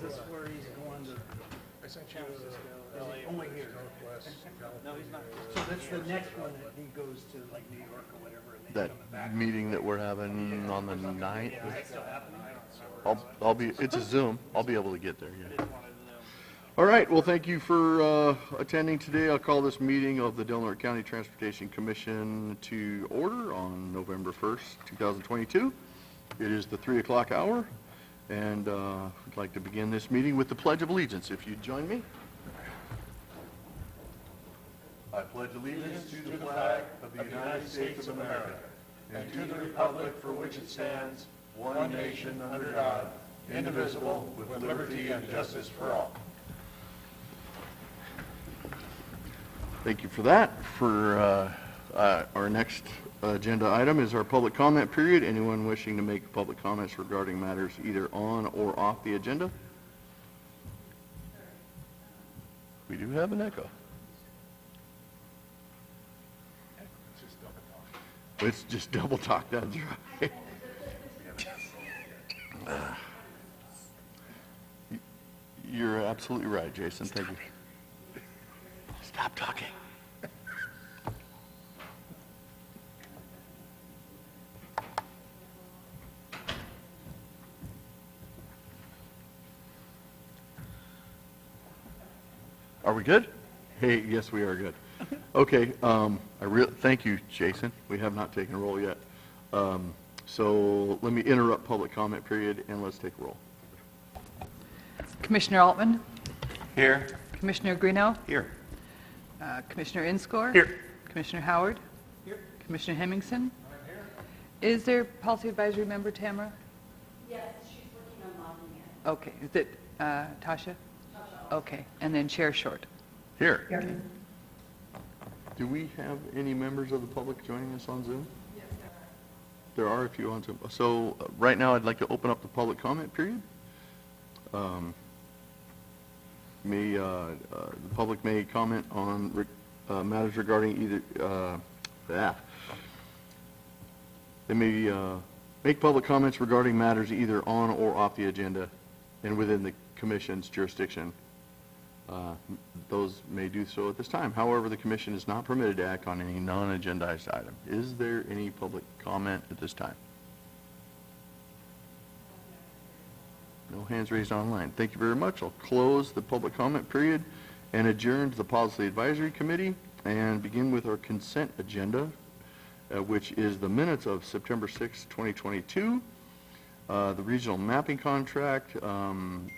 this where he's going to? I sent you Only here. Northwest No, he's not. So that's the next one that he goes to, like New York or whatever, and then That coming back. meeting that we're having on the 9th. Is that still happening? I'll be, it's a Zoom. I'll be able to get there, yeah. All right, well, thank you for attending today. I'll call this meeting of the Del Norte County Transportation Commission to order on November 1st, 2022. It is the 3 o'clock hour, and I'd like to begin this meeting with the Pledge of Allegiance. If you'd join me. I pledge allegiance to the flag of the United States of America and to the republic for which it stands, one nation under God, indivisible, with liberty and justice for all. Thank you for that. For our next agenda item is our public comment period. Anyone wishing to make public comments regarding matters either on or off the agenda? We do have an echo. It's just double talk, that's right. You're absolutely right, Jason. Thank you. Stop talking. Are we good? Hey, yes, we are good. Okay, thank you, Jason. We have not taken a roll yet. So let me interrupt public comment period and let's take a roll. Commissioner Altman? Here. Commissioner Greeno? Here. Commissioner Inscore? Here. Commissioner Howard? Here. Commissioner Hemmingson? Is there Policy Advisory Member Tamara? Yes, she's working on logging it. Okay, is it Tasha? Okay, and then Chair Short. Here. Do we have any members of the public joining us on Zoom? Yes, There are a few on Zoom. So right now I'd like to open up the public comment period. The public may comment on matters regarding either they may make public comments regarding matters either on or off the agenda and within the Commission's jurisdiction. Those may do so at this time. However, the Commission is not permitted to act on any non-agendized item. Is there any public comment at this time? No hands raised online. Thank you very much. I'll close the public comment period and adjourn to the Policy Advisory Committee and begin with our consent agenda, which is the minutes of September 6, 2022. The regional mapping contract,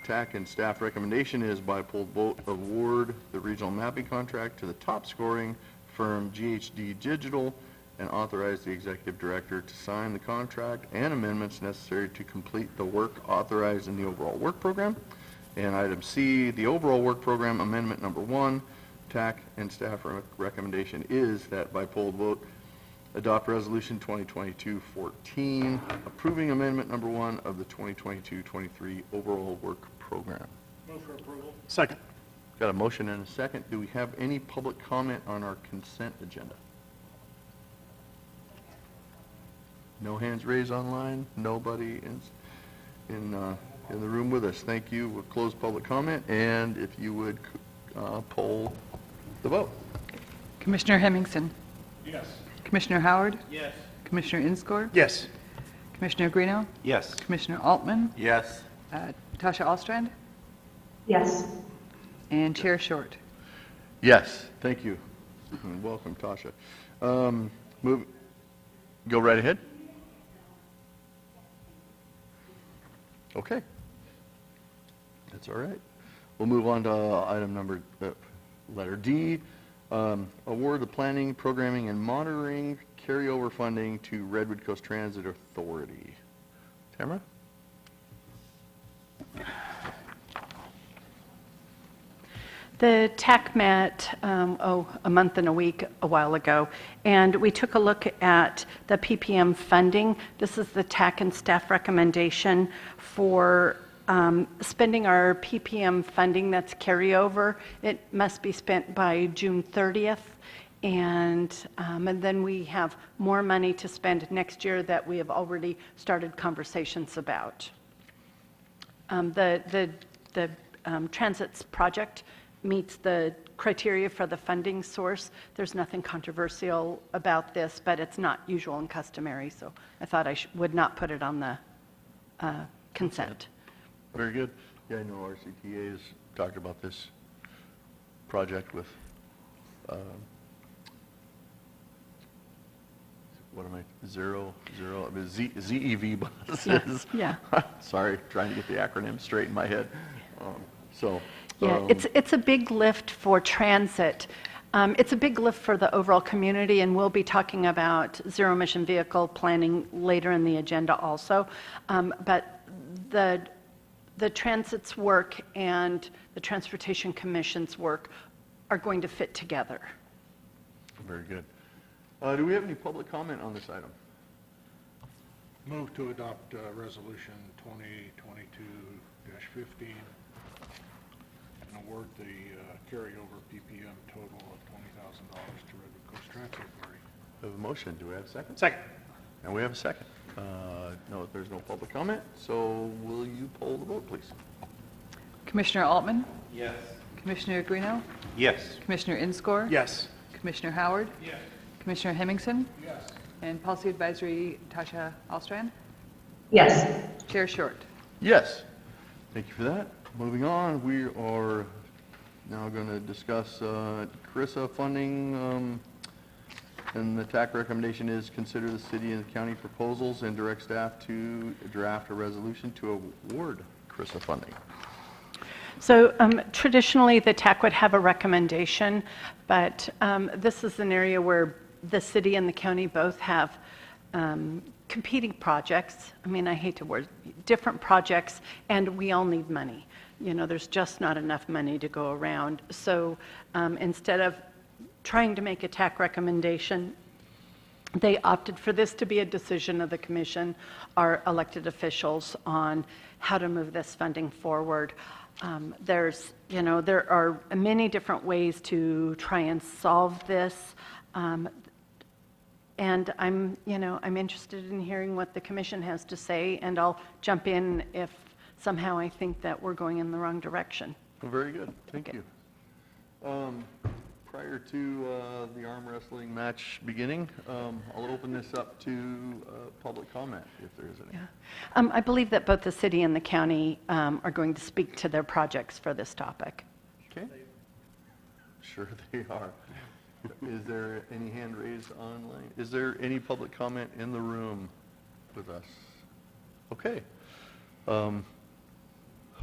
TAC and staff recommendation is by polled vote award the regional mapping contract to the top scoring firm GHD Digital and authorize the executive director to sign the contract and amendments necessary to complete the work authorized in the overall work program. And item C, the overall work program amendment number 1, TAC and staff recommendation is that by polled vote adopt resolution 2022-14 approving amendment number 1 of the 2022-23 overall work program. Move for approval. Second. Got a motion and a second. Do we have any public comment on our consent agenda? No hands raised online. Nobody in the room with us. Thank you. We'll close public comment, and if you would poll the vote. Commissioner Hemmingson? Yes. Commissioner Howard? Yes. Commissioner Inscore? Yes. Commissioner Greeno? Yes. Commissioner Altman? Yes. Tasha Alstrand? Yes. And Chair Short. Yes. Thank you. And welcome, Tasha. Go right ahead. Okay. That's all right. We'll move on to item number, letter D. Award the planning, programming, and monitoring carryover funding to Redwood Coast Transit Authority. Tamara? The TAC met a month and a week a while ago, and we took a look at the PPM funding. This is the TAC and staff recommendation for spending our PPM funding that's carryover. It must be spent by June 30th, and then we have more money to spend next year that we have already started conversations about. The the transit's project meets the criteria for the funding source. There's nothing controversial about this, but it's not usual and customary, so I thought I would not put it on the consent. Very good. Yeah, I know RCTA has talked about this project with, ZEV buses. Yeah. Sorry, trying to get the acronym straight in my head. Yeah, it's a big lift for transit. It's a big lift for the overall community, and we'll be talking about zero-emission vehicle planning later in the agenda also. But the transit's work and the Transportation Commission's work are going to fit together. Very good. Do we have any public comment on this item? Move to adopt Resolution 2022-15 and award the carryover PPM total of $20,000 to Redwood Coast Transit Authority. We have a motion. Do we have a second? Second. And we have a second. No, there's no public comment, so will you poll the vote, please? Commissioner Altman? Yes. Commissioner Guino? Yes. Commissioner Inscore? Yes. Commissioner Howard? Yes. Commissioner Hemmingson? Yes. And Policy Advisory, Tasha Alstrand? Yes. Chair Short. Yes. Thank you for that. Moving on, we are now going to discuss CRISA funding, and the TAC recommendation is consider the city and the county proposals and direct staff to draft a resolution to award CRISA funding. So traditionally, the TAC would have a recommendation, but this is an area where the city and the county both have competing projects. I mean, I hate to word different projects, and we all need money. You know, there's just not enough money to go around. So instead of trying to make a TAC recommendation, they opted for this to be a decision of the commission, our elected officials, on how to move this funding forward. There are many different ways to try and solve this. And I'm interested in hearing what the commission has to say, and I'll jump in if somehow I think that we're going in the wrong direction. Well, very good. Thank Okay. you. Prior to the arm wrestling match beginning, I'll open this up to public comment, if there is any. Yeah. I believe that both the city and the county are going to speak to their projects for this topic. Okay. Sure they are. Is there any hand raised online? Is there any public comment in the room with us? Okay. Who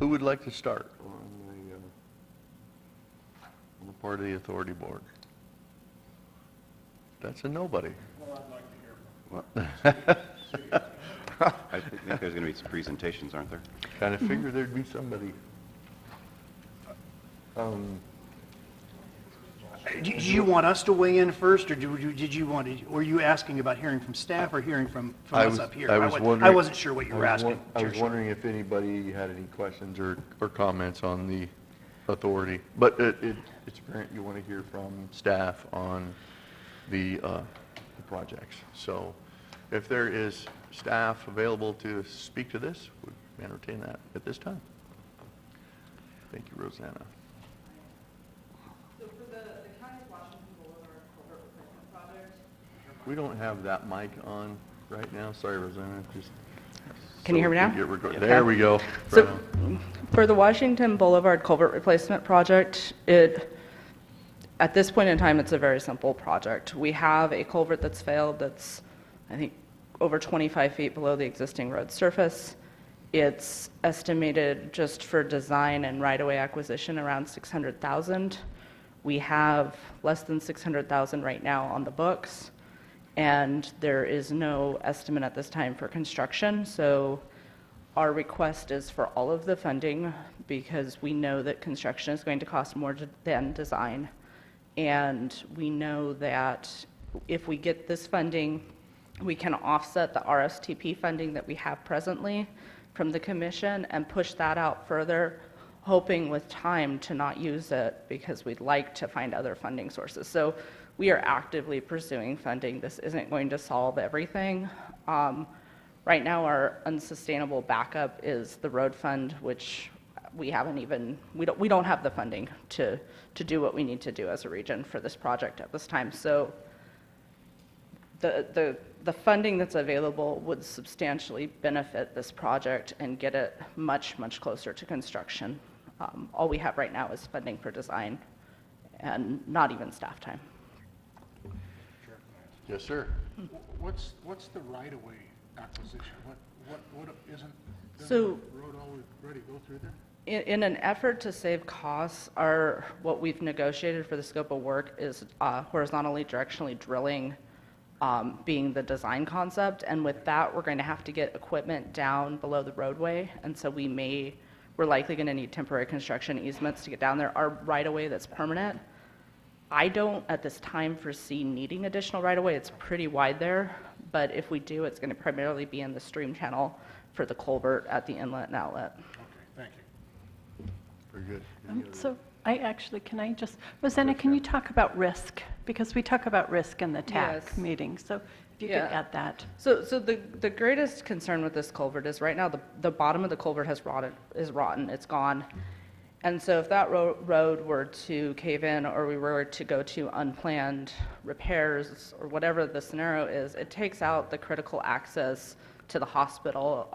would like to start on the part of the authority board? That's a nobody. Well, I'd like to hear from I think there's going to be some presentations, aren't there? Kind of figured there'd be somebody. Did you want us to weigh in first, or were you asking about hearing from staff or hearing from us up here? I wasn't sure what you were asking. I was wondering if anybody had any questions or comments on the authority, but it's apparent you want to hear from staff on the projects. So if there is staff available to speak to this, we entertain that at this time. Thank you, Rosanna. So for the County of Washington Boulevard culvert replacement project. We don't have that mic on right now. Sorry, Rosanna. Just Can you hear me now? There we go. So Right on. for the Washington Boulevard culvert replacement project, at this point in time, it's a very simple project. We have a culvert that's failed that's, I think, over 25 feet below the existing road surface. It's estimated just for design and right-of-way acquisition around $600,000. We have less than $600,000 right now on the books, and there is no estimate at this time for construction. So our request is for all of the funding, because we know that construction is going to cost more than design. And we know that if we get this funding, we can offset the RSTP funding that we have presently from the commission and push that out further, hoping with time to not use it, because we'd like to find other funding sources. So we are actively pursuing funding. This isn't going to solve everything. Right now, our unsustainable backup is the road fund, which we don't have the funding to do what we need to do as a region for this project at this time. So the funding that's available would substantially benefit this project and get it much, much closer to construction. All we have right now is funding for design and not even staff time. Chair, can I ask? Yes, sir. What's the right-of-way acquisition? What isn't, So- doesn't the road already go through there? In an effort to save costs, what we've negotiated for the scope of work is horizontally directionally drilling being the design concept, and with that, we're going to have to get equipment down below the roadway, and so we're likely going to need temporary construction easements to get down there. Our right-of-way that's permanent, I don't at this time foresee needing additional right-of-way. It's pretty wide there, but if we do, it's going to primarily be in the stream channel for the culvert at the inlet and outlet. Okay, thank you. Very good. So can I just, Rosanna, can you talk about risk? Because we talk about risk in the TAC Yes. meeting, so if you could Yeah. add that. So the greatest concern with this culvert is right now the bottom of the culvert is rotten, it's gone. And so if that road were to cave in, or we were to go to unplanned repairs, or whatever the scenario is, it takes out the critical access to the hospital.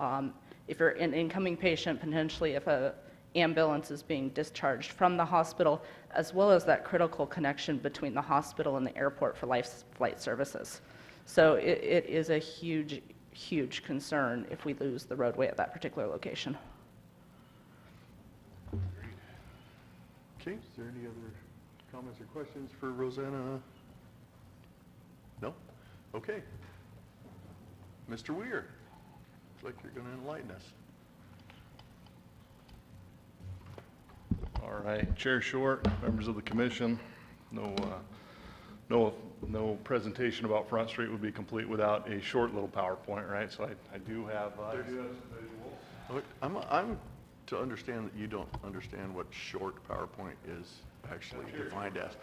If you're an incoming patient, potentially if a ambulance is being discharged from the hospital, as well as that critical connection between the hospital and the airport for flight services. So it is a huge, huge concern if we lose the roadway at that particular location. Okay, is there any other comments or questions for Rosanna? No? Okay. Mr. Weir, looks like you're going to enlighten us. All right, Chair Short, members of the commission, no presentation about Front Street would be complete without a short little PowerPoint, right? So I do have some visuals. Look, I'm to understand that you don't understand what short PowerPoint is actually defined as.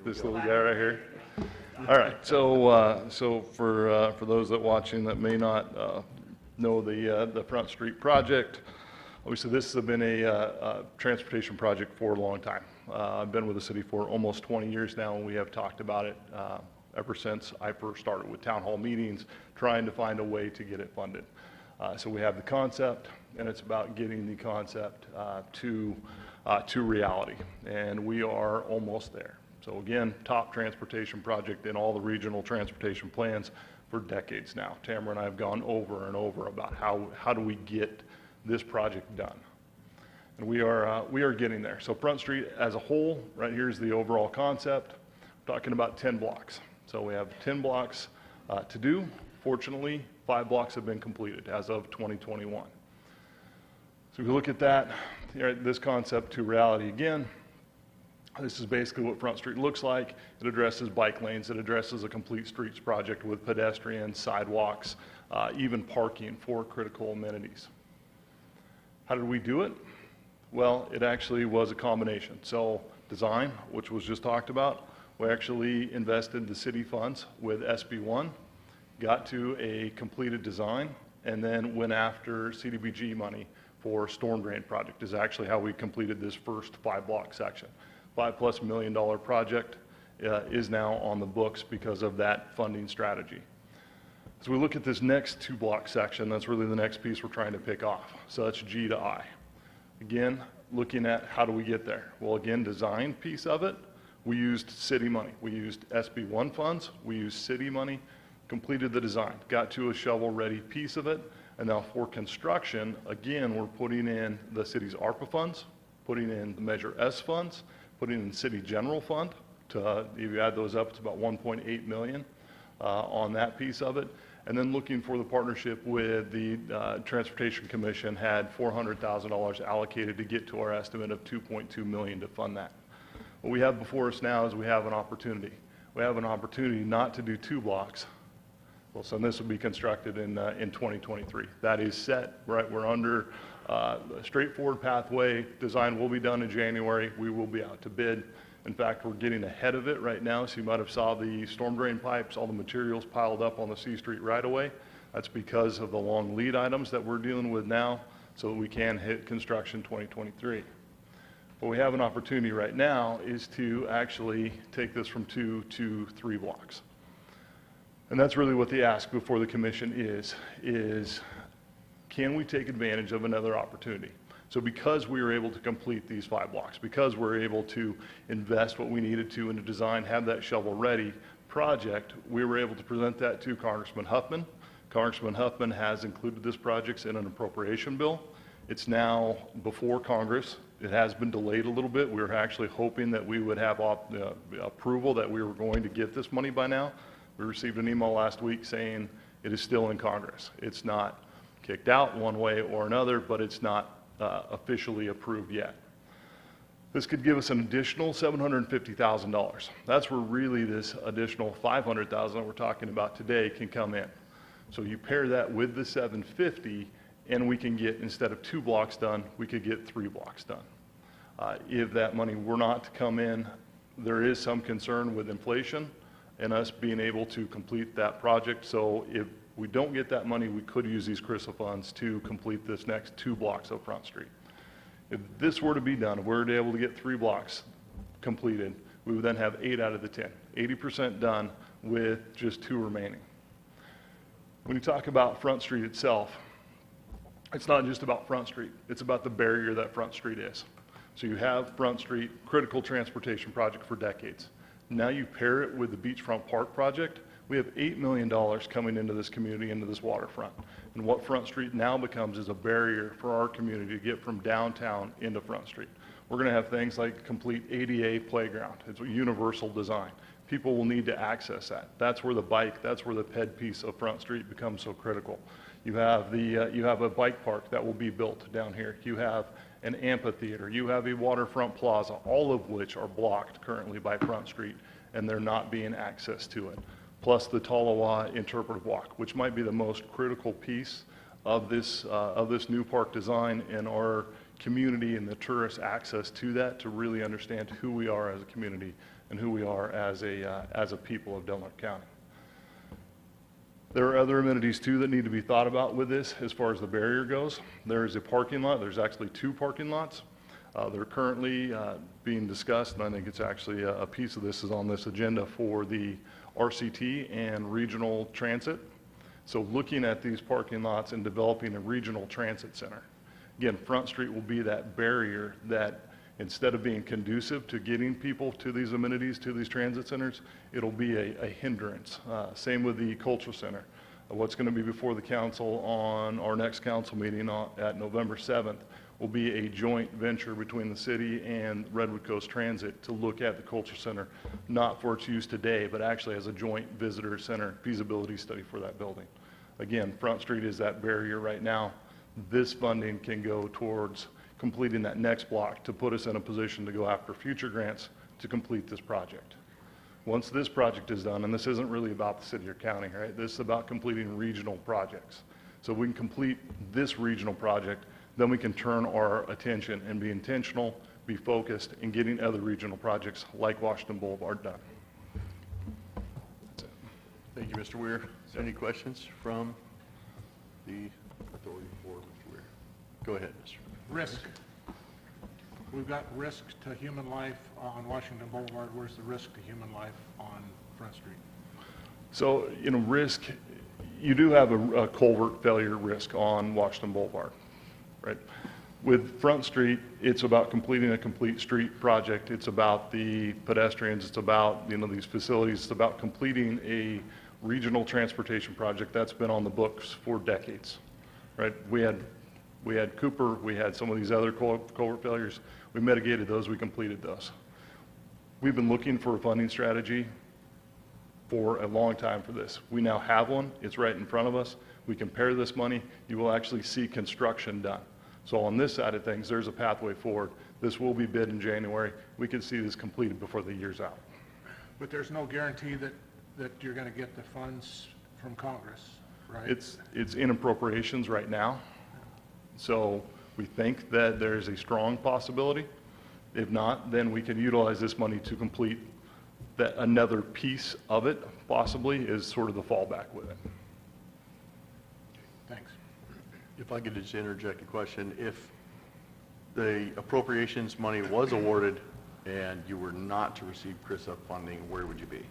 This little guy right here. All right, so for those that watching that may not know the Front Street project, obviously this has been a transportation project for a long time. I've been with the city for almost 20 years now, and we have talked about it ever since I first started with town hall meetings, trying to find a way to get it funded. So we have the concept, and it's about getting the concept to reality, and we are almost there. So again, top transportation project in all the regional transportation plans for decades now. Tamara and I have gone over and over about how do we get this project done. And we are getting there. So Front Street as a whole, right here is the overall concept. We're talking about 10 blocks. So we have 10 blocks to do. Fortunately, 5 blocks have been completed as of 2021. So if you look at that, this concept to reality again, this is basically what Front Street looks like. It addresses bike lanes. It addresses a complete streets project with pedestrians, sidewalks, even parking for critical amenities. How did we do it? Well, it actually was a combination. So design, which was just talked about, we actually invested the city funds with SB1, got to a completed design, and then went after CDBG money for storm drain project is actually how we completed this first 5-block section. $5+ million project is now on the books because of that funding strategy. As we look at this next 2-block section, that's really the next piece we're trying to pick off. So that's G to I. Again, looking at how do we get there? Well, again, design piece of it, we used city money. We used SB1 funds, we used city money, completed the design, got to a shovel-ready piece of it, and now for construction, again, we're putting in the city's ARPA funds, putting in the Measure S funds, putting in city general fund. If you add those up, it's about 1.8 million on that piece of it. And then looking for the partnership with the Transportation Commission had $400,000 allocated to get to our estimate of 2.2 million to fund that. What we have before us now is we have an opportunity. We have an opportunity not to do 2 blocks. Well, so this will be constructed in 2023. That is set, right? We're under a straightforward pathway. Design will be done in January. We will be out to bid. In fact, we're getting ahead of it right now. So you might have saw the storm drain pipes, all the materials piled up on the C Street right away. That's because of the long lead items that we're dealing with now, so that we can hit construction 2023. What we have an opportunity right now is to actually take this from 2 to 3 blocks. And that's really what the ask before the commission is can we take advantage of another opportunity? So because we were able to complete these 5 blocks, because we're able to invest what we needed to in the design, have that shovel-ready project, we were able to present that to Congressman Huffman. Congressman Huffman has included this project in an appropriation bill. It's now before Congress. It has been delayed a little bit. We were actually hoping that we would have approval that we were going to get this money by now. We received an email last week saying it is still in Congress. It's not kicked out one way or another, but it's not officially approved yet. This could give us an additional $750,000. That's where really this additional $500,000 that we're talking about today can come in. So you pair that with the 750, and we can get, instead of 2 blocks done, we could get 3 blocks done. If that money were not to come in, there is some concern with inflation and us being able to complete that project. So if we don't get that money, we could use these CRISA funds to complete this next 2 blocks of Front Street. If this were to be done, if we were able to get 3 blocks completed, we would then have 8 out of the 10, 80% done with just 2 remaining. When you talk about Front Street itself, it's not just about Front Street, it's about the barrier that Front Street is. So you have Front Street, critical transportation project for decades. Now you pair it with the Beachfront Park project, we have $8 million coming into this community, into this waterfront. And what Front Street now becomes is a barrier for our community to get from downtown into Front Street. We're going to have things like complete ADA playground. It's a universal design. People will need to access that. That's where the bike, that's where the ped piece of Front Street becomes so critical. You have a bike park that will be built down here. You have an amphitheater. You have a waterfront plaza, all of which are blocked currently by Front Street, and they're not being accessed to it. Plus the Talawa interpretive walk, which might be the most critical piece of this new park design in our community and the tourist access to that to really understand who we are as a community and who we are as a people of Del Norte County. There are other amenities too that need to be thought about with this as far as the barrier goes. There is a parking lot. There's actually 2 parking lots. They're currently being discussed, and I think it's actually a piece of this is on this agenda for the RCT and regional transit. So looking at these parking lots and developing a regional transit center. Again, Front Street will be that barrier that instead of being conducive to getting people to these amenities, to these transit centers, it'll be a hindrance. Same with the cultural center. What's going to be before the council on our next council meeting at November 7th will be a joint venture between the city and Redwood Coast Transit to look at the cultural center, not for its use today, but actually as a joint visitor center feasibility study for that building. Again, Front Street is that barrier right now. This funding can go towards completing that next block to put us in a position to go after future grants to complete this project. Once this project is done, and this isn't really about the city or county, right? This is about completing regional projects. So we can complete this regional project, then we can turn our attention and be intentional, be focused in getting other regional projects like Washington Boulevard done. That's it. Thank you, Mr. Weir. Any questions from the authority for Mr. Weir? Go ahead, Mr. Risk. We've got risk to human life on Washington Boulevard. Where's the risk to human life on Front Street? So, risk, you do have a culvert failure risk on Washington Boulevard, right? With Front Street, it's about completing a complete street project. It's about the pedestrians. It's about, these facilities. It's about completing a regional transportation project that's been on the books for decades, right? We had Cooper, we had some of these other culvert failures. We mitigated those, we completed those. We've been looking for a funding strategy for a long time for this. We now have one, it's right in front of us. We can pair this money, you will actually see construction done. So on this side of things, there's a pathway forward. This will be bid in January. We can see this completed before the year's out. But there's no guarantee that you're going to get the funds from Congress, right? It's in appropriations right now. So we think that there's a strong possibility. If not, then we can utilize this money to complete that another piece of it, possibly, is sort of the fallback with it. Thanks. If I could just interject a question, if the appropriations money was awarded and you were not to receive CRISA funding, where would you be?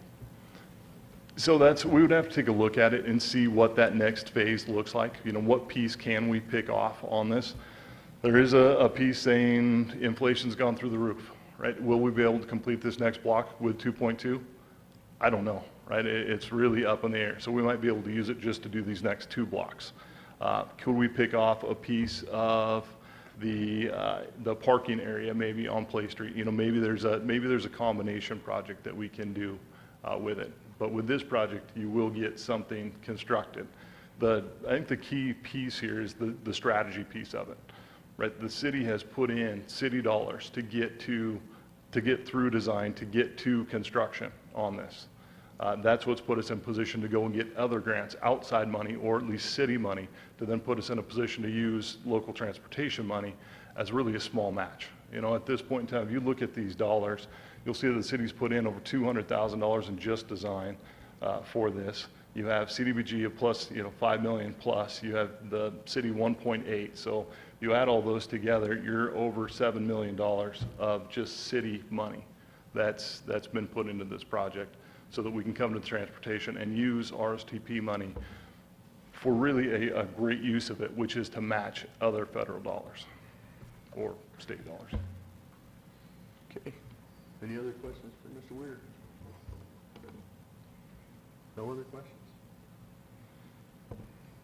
So we would have to take a look at it and see what that next phase looks like. You know, what piece can we pick off on this? There is a piece saying inflation's gone through the roof, right? Will we be able to complete this next block with 2.2? I don't know, right? It's really up in the air. So we might be able to use it just to do these next 2 blocks. Could we pick off a piece of the parking area maybe on Play Street? You know, maybe there's a combination project that we can do with it. But with this project, you will get something constructed. I think the key piece here is the strategy piece of it, right? The city has put in city dollars to get through design, to get to construction on this. That's what's put us in position to go and get other grants, outside money, or at least city money, to then put us in a position to use local transportation money as really a small match. You know, at this point in time, if you look at these dollars, you'll see that the city's put in over $200,000 in just design for this. You have CDBG of plus, you know, $5 million plus. You have the city 1.8. So you add all those together, you're over $7 million of just city money that's been put into this project, so that we can come to the transportation and use RSTP money for really a great use of it, which is to match other federal dollars or state dollars. Okay. Any other questions for Mr. Weir? No other questions?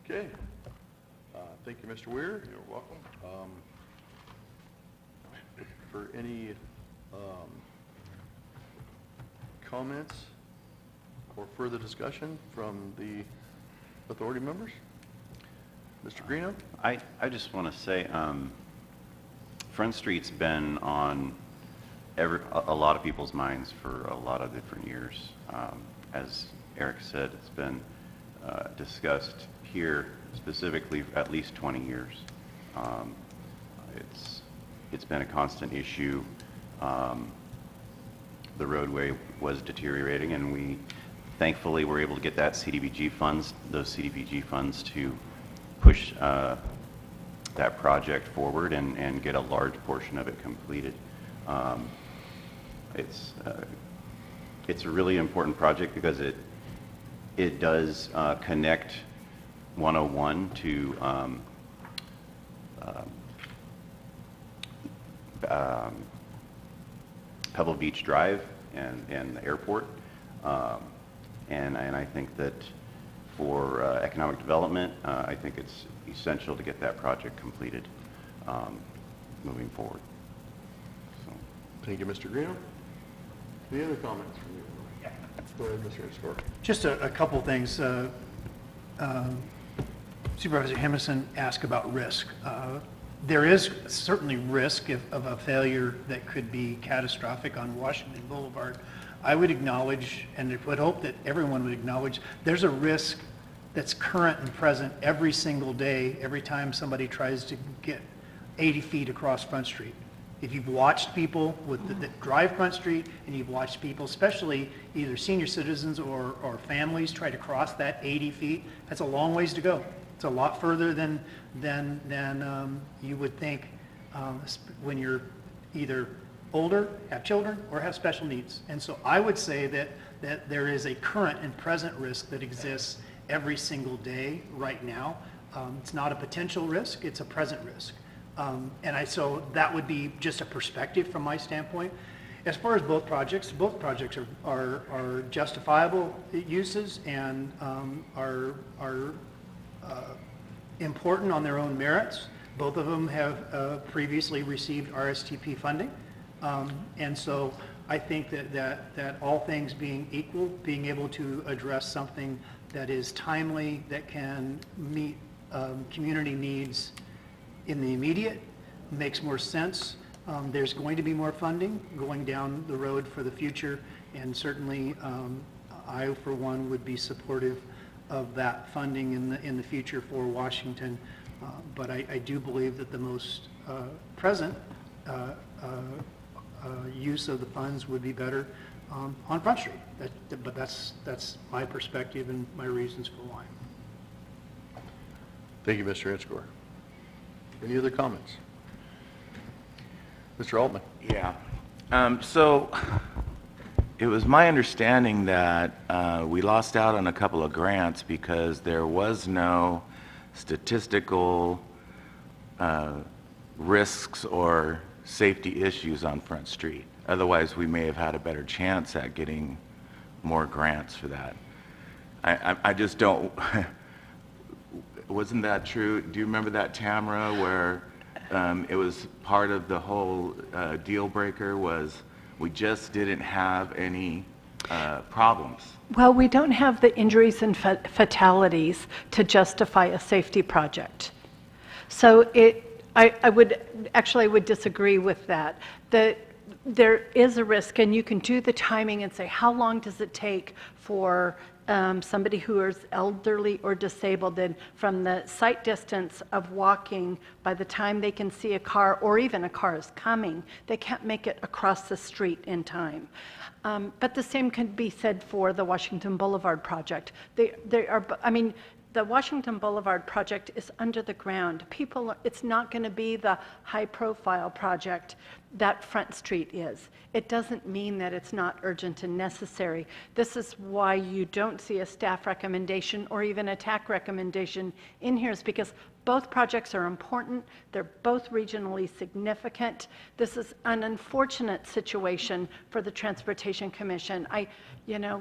Okay. Thank you, Mr. Weir. You're welcome. For any comments or further discussion from the authority members? Mr. Greeno? I just want to say, Front Street's been on a lot of people's minds for a lot of different years. As Eric said, it's been discussed here specifically for at least 20 years. It's been a constant issue. The roadway was deteriorating, and we thankfully were able to get those CDBG funds to push that project forward and get a large portion of it completed. It's a really important project because it does connect 101 to Pebble Beach Drive and the airport. And I think that for economic development, I think it's essential to get that project completed moving forward. So. Thank you, Mr. Greeno. Any other comments from you? Yeah. Go ahead, Mr. Escort. Just a couple things. Supervisor Hemmison asked about risk. There is certainly risk of a failure that could be catastrophic on Washington Boulevard. I would acknowledge, and would hope that everyone would acknowledge, there's a risk that's current and present every single day, every time somebody tries to get 80 feet across Front Street. If you've watched people that drive Front Street, and you've watched people, especially either senior citizens or families, try to cross that 80 feet, that's a long ways to go. It's a lot further than you would think when you're either older, have children, or have special needs. And so I would say that there is a current and present risk that exists every single day right now. It's not a potential risk, it's a present risk. So that would be just a perspective from my standpoint. As far as both projects are justifiable uses and are important on their own merits. Both of them have previously received RSTP funding. And so I think that all things being equal, being able to address something that is timely, that can meet community needs in the immediate, makes more sense. There's going to be more funding going down the road for the future, and certainly I, for one, would be supportive of that funding in the future for Washington. But I do believe that the most present use of the funds would be better on Front Street. But that's my perspective and my reasons for why. Thank you, Mr. Itzgor. Any other comments? Mr. Altman? Yeah. So it was my understanding that we lost out on a couple of grants because there was no statistical risks or safety issues on Front Street. Otherwise, we may have had a better chance at getting more grants for that. I just don't, wasn't that true? Do you remember that, Tamara, where it was part of the whole deal breaker was we just didn't have any problems? Well, we don't have the injuries and fatalities to justify a safety project. So I would disagree with that. There is a risk, and you can do the timing and say, how long does it take for somebody who is elderly or disabled, and from the sight distance of walking, by the time they can see a car, or even a car is coming, they can't make it across the street in time. But the same can be said for the Washington Boulevard project. The Washington Boulevard project is under the ground. It's not going to be the high-profile project that Front Street is. It doesn't mean that it's not urgent and necessary. This is why you don't see a staff recommendation or even a TAC recommendation in here, is because both projects are important. They're both regionally significant. This is an unfortunate situation for the Transportation Commission.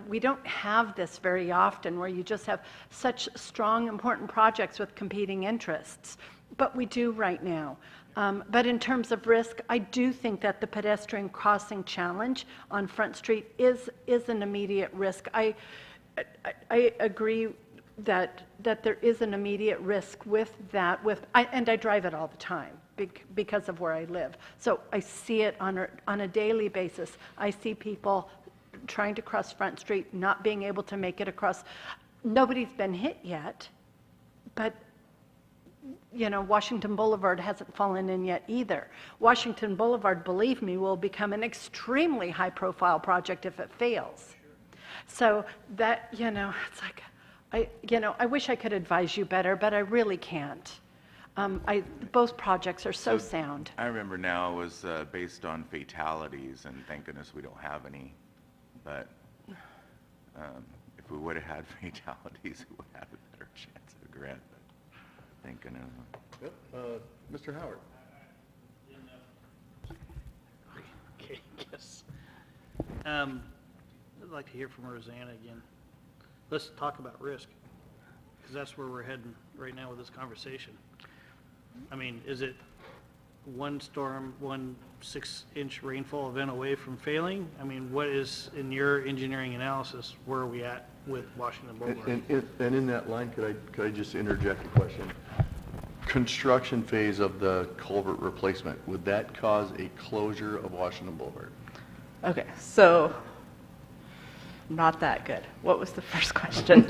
We don't have this very often, where you just have such strong, important projects with competing interests, but we do right now. But in terms of risk, I do think that the pedestrian crossing challenge on Front Street is an immediate risk. I agree that there is an immediate risk with that. And I drive it all the time because of where I live. So I see it on a daily basis. I see people trying to cross Front Street, not being able to make it across. Nobody's been hit yet, but Washington Boulevard hasn't fallen in yet either. Washington Boulevard, believe me, will become an extremely high-profile project if it fails. So that, it's like, I wish I could advise you better, but I really can't. Both projects are so sound. I remember now it was based on fatalities, and thank goodness we don't have any. But if we would have had fatalities, we would have a better chance of a grant. Thank goodness. Yep. Mr. Howard? Okay, yes. I'd like to hear from Rosanna again. Let's talk about risk, because that's where we're heading right now with this conversation. I mean, is it one storm, 1 6-inch rainfall event away from failing? I mean, what is, in your engineering analysis, where are we at with Washington Boulevard? And in that line, could I just interject a question? Construction phase of the culvert replacement, would that cause a closure of Washington Boulevard? Okay, so not that good. What was the first question?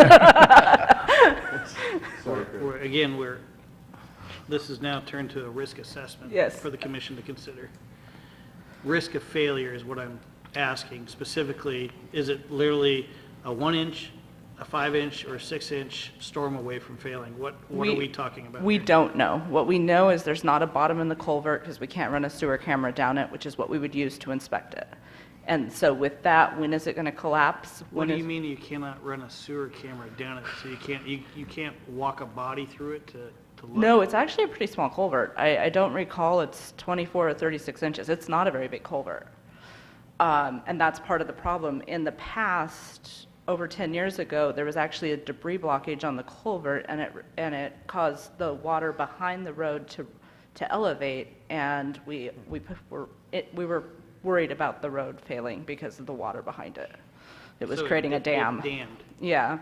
This is now turned to a risk assessment Yes. for the commission to consider. Risk of failure is what I'm asking. Specifically, is it literally a 1-inch, a 5-inch, or a 6-inch storm away from failing? What are we talking about? We here? don't know. What we know is there's not a bottom in the culvert because we can't run a sewer camera down it, which is what we would use to inspect it. And so with that, when is it going to collapse? What do you mean you cannot run a sewer camera down it? So you can't walk a body through it to look? No, it's actually a pretty small culvert. I don't recall it's 24 or 36 inches. It's not a very big culvert. And that's part of the problem. In the past, over 10 years ago, there was actually a debris blockage on the culvert, and it caused the water behind the road to elevate, and we were worried about the road failing because of the water behind it. It was creating a dam. It dammed. Yeah.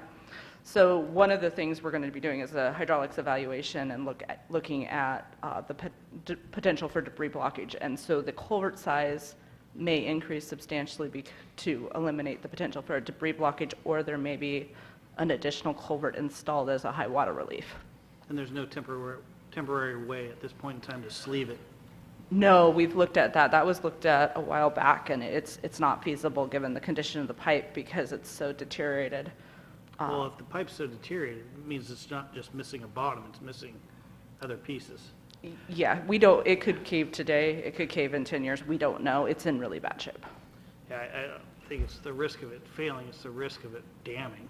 So one of the things we're going to be doing is a hydraulics evaluation and looking at the potential for debris blockage. And so the culvert size may increase substantially to eliminate the potential for a debris blockage, or there may be an additional culvert installed as a high water relief. And there's no temporary way at this point in time to sleeve it? No, we've looked at that. That was looked at a while back, and it's not feasible given the condition of the pipe because it's so deteriorated. Well, if the pipe's so deteriorated, it means it's not just missing a bottom, it's missing other pieces. Yeah, we don't, it could cave today, it could cave in 10 years, we don't know. It's in really bad shape. Yeah, I don't think it's the risk of it failing, it's the risk of it damming.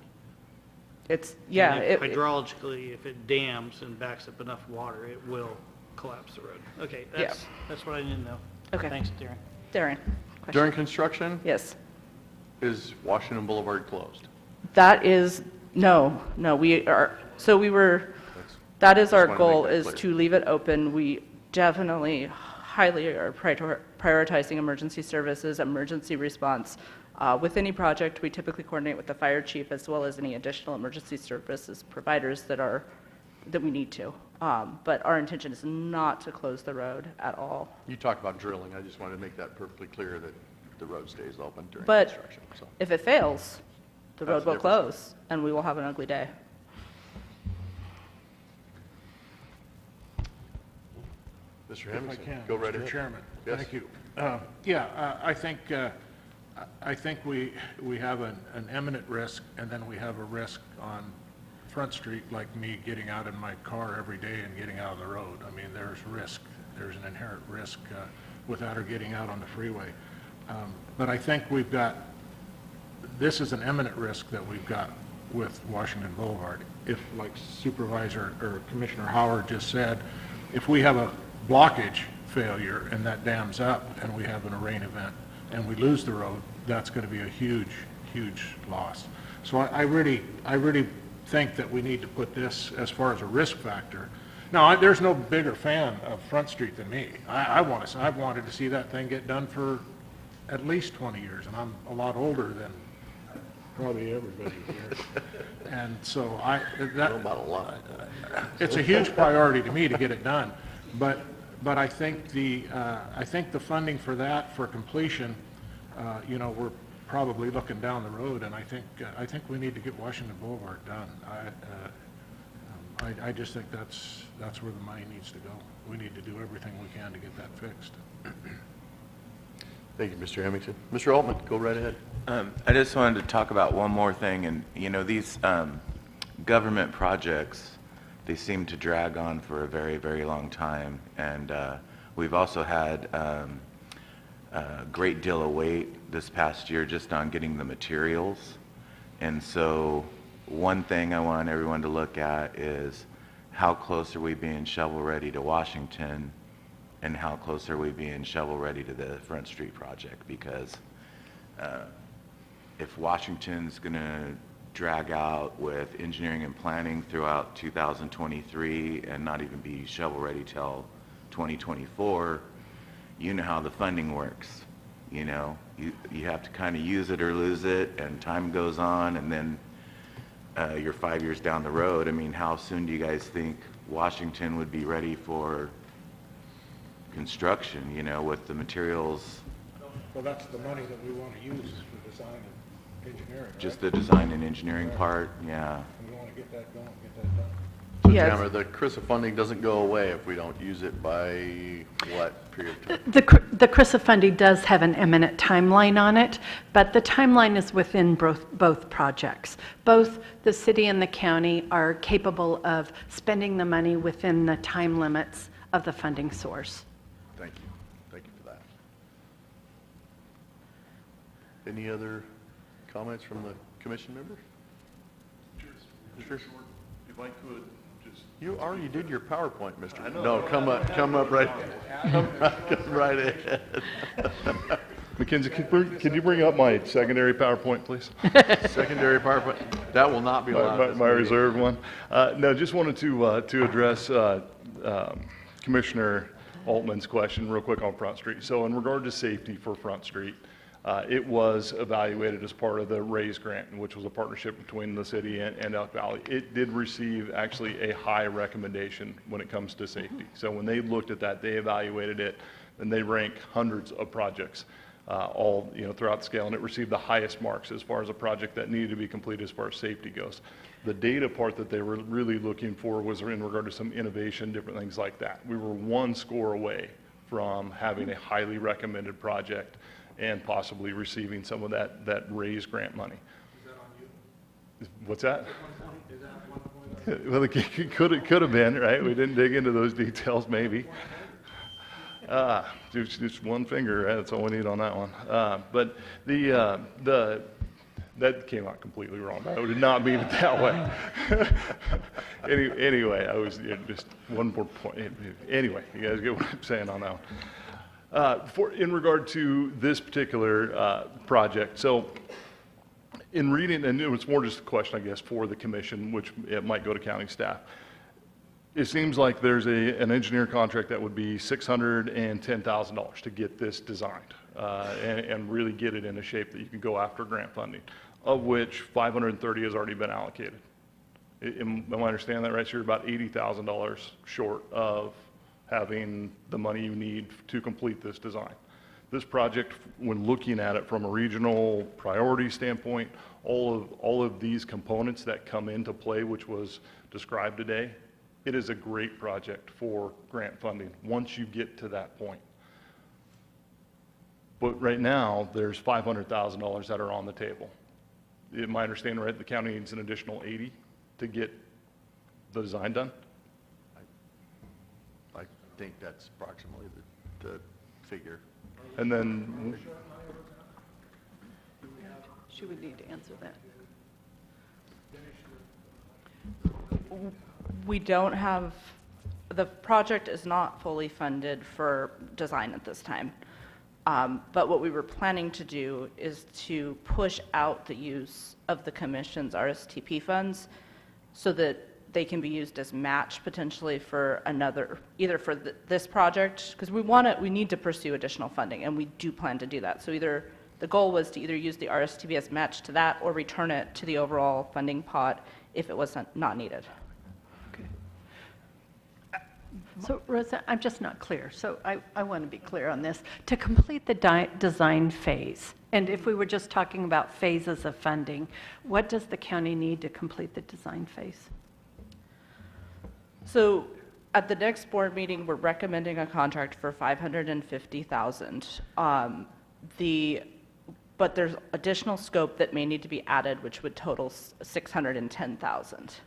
It's, yeah. And if hydrologically, if it dams and backs up enough water, it will collapse the road. Okay, that's what I need to know. Okay. Thanks, Darren. Darren, question? During construction, Yes. is Washington Boulevard closed? That is, no, we are, so we were, that is our Just wanted to make goal, that is clear. to leave it open. We definitely highly are prioritizing emergency services, emergency response. With any project, we typically coordinate with the fire chief as well as any additional emergency services providers that we need to. But our intention is not to close the road at all. You talked about drilling. I just wanted to make that perfectly clear that the road stays open during But construction. So if it fails, the That's road the will difference. close and we will have an ugly day. Mr. If I Hemmingson, can, go right Mr. ahead. Chairman. Yes. Thank you. I think we have an imminent risk, and then we have a risk on Front Street, like me getting out in my car every day and getting out of the road. I mean, there's risk. There's an inherent risk without her getting out on the freeway. But I think this is an imminent risk that we've got with Washington Boulevard. If, like Supervisor or Commissioner Howard just said, if we have a blockage failure and that dams up and we have a rain event and we lose the road, that's going to be a huge, huge loss. So I really think that we need to put this as far as a risk factor. Now, there's no bigger fan of Front Street than me. I've wanted to see that thing get done for at least 20 years, and I'm a lot older than probably everybody here. And so About a lot. it's a huge priority to me to get it done. But I think the funding for that, for completion, we're probably looking down the road, and I think we need to get Washington Boulevard done. I just think that's where the money needs to go. We need to do everything we can to get that fixed. Thank you, Mr. Hemmingson. Mr. Altman, go right ahead. I just wanted to talk about one more thing, and these government projects, they seem to drag on for a very, very long time, and we've also had a great deal of wait this past year just on getting the materials. And so one thing I want everyone to look at is how close are we being shovel ready to Washington, and how close are we being shovel ready to the Front Street project? Because if Washington's going to drag out with engineering and planning throughout 2023 and not even be shovel ready till 2024, you know how the funding works. You have to kind of use it or lose it, and time goes on, and then you're 5 years down the road. I mean, how soon do you guys think Washington would be ready for construction, with the materials? Well, that's the money that we want to use for design and engineering, right? Just the design and engineering part, yeah. We want to get that going, get that done. So, Yes. Tamara, the CRISA funding doesn't go away if we don't use it by what period of time? The CRISA funding does have an eminent timeline on it, but the timeline is within both projects. Both the city and the county are capable of spending the money within the time limits of the funding source. Thank you. Thank you for that. Any other comments from the commission members? Sure. If I could, just. You already did your PowerPoint, Mr. I know. No, come up right ahead. Mackenzie, could you bring up my secondary PowerPoint, please? Secondary PowerPoint, that will not be allowed. this My meeting. reserved one. No, just wanted to address Commissioner Altman's question real quick on Front Street. So in regard to safety for Front Street, it was evaluated as part of the RAISE grant, which was a partnership between the city and Elk Valley. It did receive actually a high recommendation when it comes to safety. So when they looked at that, they evaluated it, and they rank hundreds of projects all throughout the scale, and it received the highest marks as far as a project that needed to be completed as far as safety goes. The data part that they were really looking for was in regard to some innovation, different things like that. We were one score away from having a highly recommended project and possibly receiving some of that raised grant money. Is that on you? What's that? Is that 1.0? Well, it could have been, right? We didn't dig into those details, maybe. Just one finger, right? That's all we need on that one. But that came out completely wrong. I did not mean it that way. Anyway, I was just one more point. Anyway, you guys get what I'm saying on that one. In regard to this particular project, so in reading, and it was more just a question, I guess, for the commission, which it might go to county staff. It seems like there's an engineer contract that would be $610,000 to get this designed and really get it in a shape that you can go after grant funding, of which $530 has already been allocated. Am I understanding that right? So you're about $80,000 short of having the money you need to complete this design. This project, when looking at it from a regional priority standpoint, all of these components that come into play, which was described today, it is a great project for grant funding once you get to that point. But right now, there's $500,000 that are on the table. Am I understanding right? The county needs an additional 80 to get the design done? I think that's approximately the figure. And then, She would need to answer that. We don't have, the project is not fully funded for design at this time. But what we were planning to do is to push out the use of the commission's RSTP funds so that they can be used as match potentially for another, either for this project, because we need to pursue additional funding, and we do plan to do that. So either, the goal was to either use the RSTP as match to that or return it to the overall funding pot if it was not needed. So Rosa, I'm just not clear. So I want to be clear on this. To complete the design phase, and if we were just talking about phases of funding, what does the county need to complete the design phase? So at the next board meeting, we're recommending a contract for $550,000. But there's additional scope that may need to be added, which would total $610,000.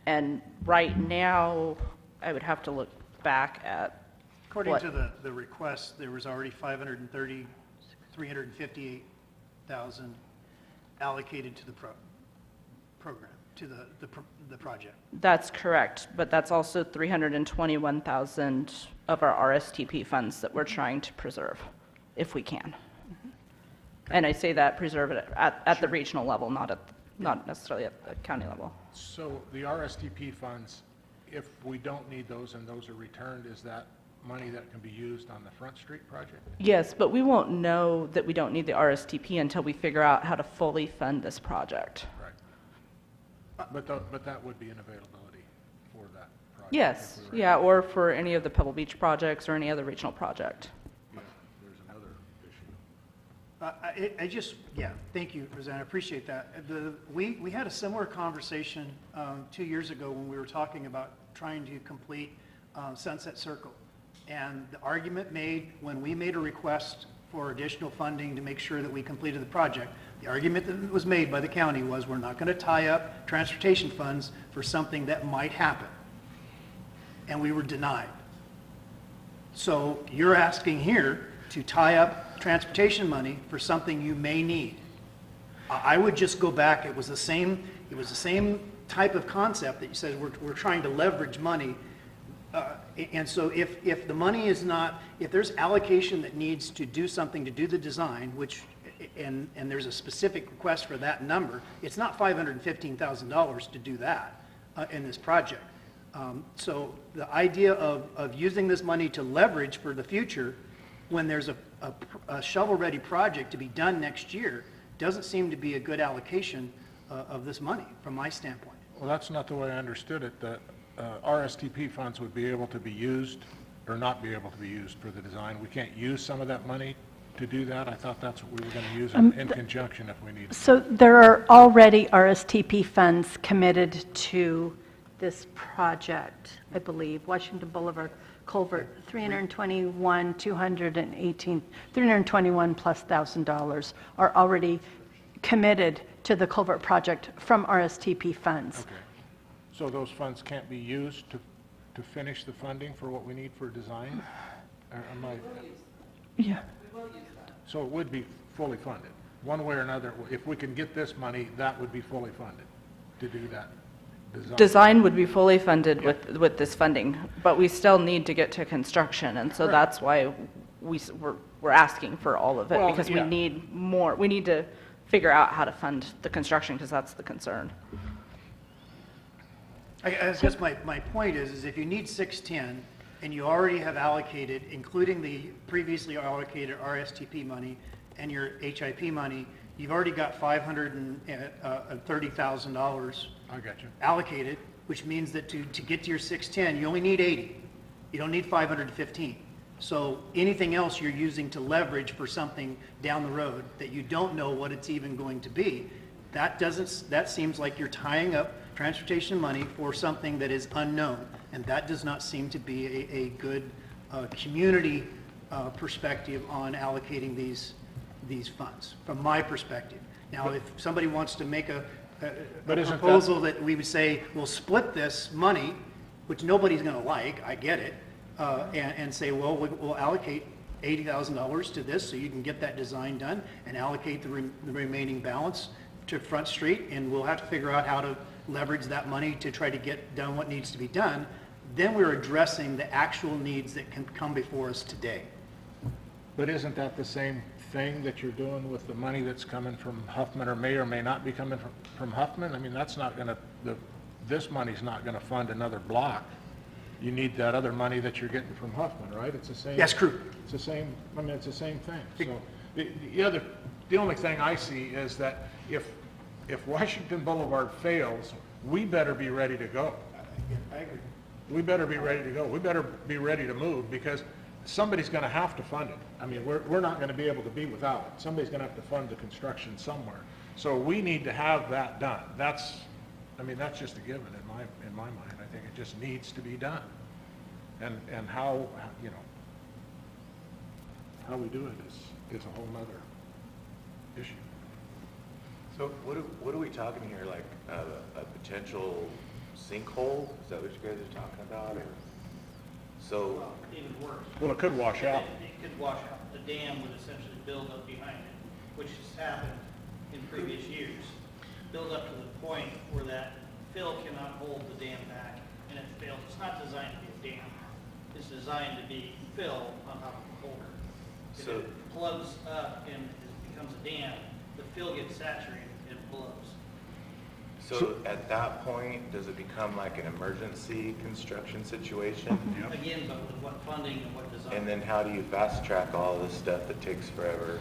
And right now, I would have to look back at According what- to the request, there was already $358,000 allocated to the program, to the project. That's correct, but that's also $321,000 of our RSTP funds that we're trying to preserve, if we can. And I say that preserve it at the regional level, not necessarily at the county level. So the RSTP funds, if we don't need those and those are returned, is that money that can be used on the Front Street project? Yes, but we won't know that we don't need the RSTP until we figure out how to fully fund this project. Right. But that would be an availability for that project? Yes, if we were- yeah, or for any of the Pebble Beach projects or any other regional project. Yeah, there's another issue. Thank you, Rosanna, I appreciate that. We had a similar conversation 2 years ago when we were talking about trying to complete Sunset Circle. And the argument made, when we made a request for additional funding to make sure that we completed the project, the argument that was made by the county was, we're not going to tie up transportation funds for something that might happen. And we were denied. So you're asking here to tie up transportation money for something you may need. I would just go back, it was the same type of concept that you said, we're trying to leverage money. And so if the money is not, if there's allocation that needs to do something to do the design, which, and there's a specific request for that number, it's not $515,000 to do that in this project. So the idea of using this money to leverage for the future, when there's a shovel-ready project to be done next year, doesn't seem to be a good allocation of this money, from my standpoint. Well, that's not the way I understood it. The RSTP funds would be able to be used or not be able to be used for the design. We can't use some of that money to do that. I thought that's what we were going to use in conjunction if we needed. So there are already RSTP funds committed to this project, I believe, Washington Boulevard culvert, 321 plus $1,000 are already committed to the culvert project from RSTP funds. Okay. So those funds can't be used to finish the funding for what we need for design? Or am I? Yeah. So it would be fully funded, one way or another. If we can get this money, that would be fully funded to do that design. Design would be fully funded with this funding, but we still need to get to construction, and so that's why we're asking for all of it, Well, because we yeah. need more, we need to figure out how to fund the construction, because that's the concern. I guess my point is if you need 610 and you already have allocated, including the previously allocated RSTP money and your HIP money, you've already got $530,000 I got you. allocated, which means that to get to your 610, you only need 80. You don't need 515. So anything else you're using to leverage for something down the road that you don't know what it's even going to be, that seems like you're tying up transportation money for something that is unknown. And that does not seem to be a good community perspective on allocating these funds, from my perspective. Now, if somebody wants to make a proposal that we would say, we'll split this money, which nobody's going to like, I get it, and say, well, we'll allocate $80,000 to this so you can get that design done and allocate the remaining balance to Front Street, and we'll have to figure out how to leverage that money to try to get done what needs to be done. Then we're addressing the actual needs that can come before us today. But isn't that the same thing that you're doing with the money that's coming from Huffman, or may not be coming from Huffman? I mean, that's not going to, this money's not going to fund another block. You need that other money that you're getting from Huffman, right? It's the same. Yes, true. It's the same, I mean, it's the same thing. So the only thing I see is that if Washington Boulevard fails, we better be ready to go. I agree. We better be ready to go. We better be ready to move, because somebody's going to have to fund it. I mean, we're not going to be able to be without it. Somebody's going to have to fund the construction somewhere. So we need to have that done. That's just a given in my mind. I think it just needs to be done. And how we do it is a whole nother issue. So what are we talking here, like a potential sinkhole? Is that what you guys are talking about? Or? So, Even worse. Well, it could wash out. It could wash out. The dam would essentially build up behind it, which has happened in previous years. Build up to the point where that fill cannot hold the dam back, and it fails. It's not designed to be a dam. It's designed to be fill on top of the culvert. If So- it plugs up and becomes a dam, the fill gets saturated and it blows. so at that point, does it become like an emergency construction situation? Again, but with what funding and what design. And then how do you fast track all this stuff that takes forever?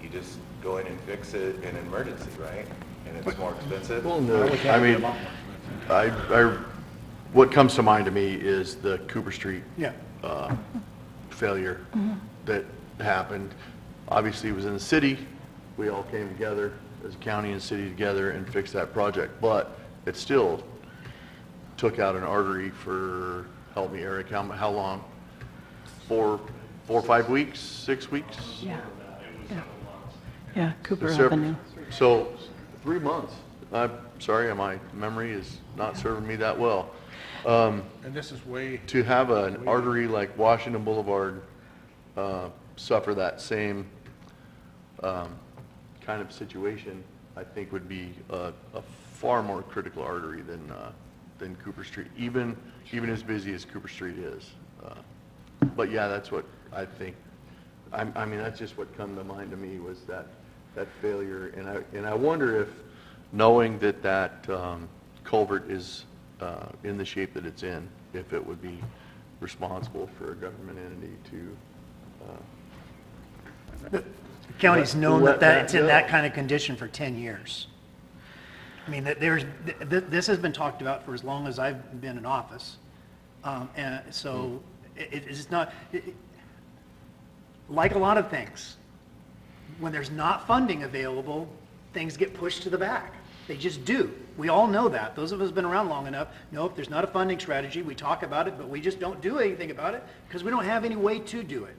You just go in and fix it in an emergency, right? And it's more expensive? Well, no, I mean, what comes to mind to me is the Cooper Street Yeah. failure that happened. Obviously, it was in the city. We all came together as a county and city together and fixed that project, but it still took out an artery for, help me, Eric, how long? 4 or 5 weeks, 6 weeks? Yeah. Yeah, Cooper So- Avenue. So, 3 months. I'm sorry, my memory is not serving me that well. And this is way, To have an artery like Washington Boulevard suffer that same kind of situation, I think would be a far more critical artery than Cooper Street, even as busy as Cooper Street is. But yeah, that's what I think. I mean, that's just what come to mind to me was that failure, and I wonder if, knowing that culvert is in the shape that it's in, if it would be responsible for a government entity to. The county's known let that that it's in go. that kind of condition for 10 years. I mean, this has been talked about for as long as I've been in office. And so it's not, like a lot of things, when there's not funding available, things get pushed to the back. They just do. We all know that. Those of us who've been around long enough know if there's not a funding strategy, we talk about it, but we just don't do anything about it because we don't have any way to do it.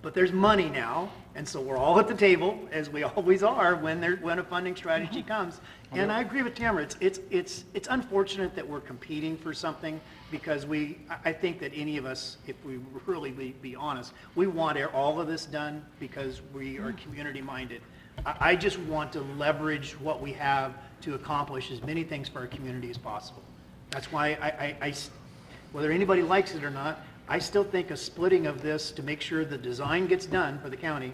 But there's money now, and so we're all at the table, as we always are when a funding strategy comes. And I agree with Tamara. It's unfortunate that we're competing for something because I think that any of us, if we really be honest, we want all of this done because we are community-minded. I just want to leverage what we have to accomplish as many things for our community as possible. That's why whether anybody likes it or not, I still think a splitting of this to make sure the design gets done for the county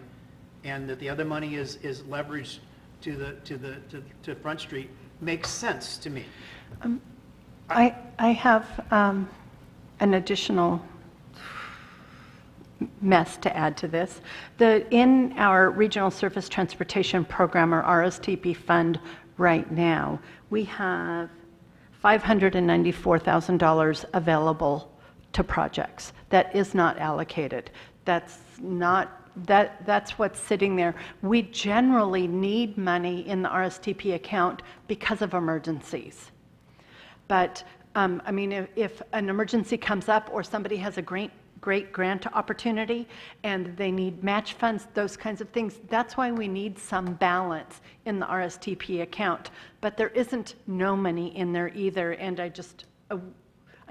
and that the other money is leveraged to Front Street makes sense to me. I have an additional mess to add to this. In our Regional Surface Transportation Program, or RSTP fund right now, we have $594,000 available to projects that is not allocated. That's what's sitting there. We generally need money in the RSTP account because of emergencies. But I mean, if an emergency comes up or somebody has a great grant opportunity and they need match funds, those kinds of things, that's why we need some balance in the RSTP account. But there isn't no money in there either, and I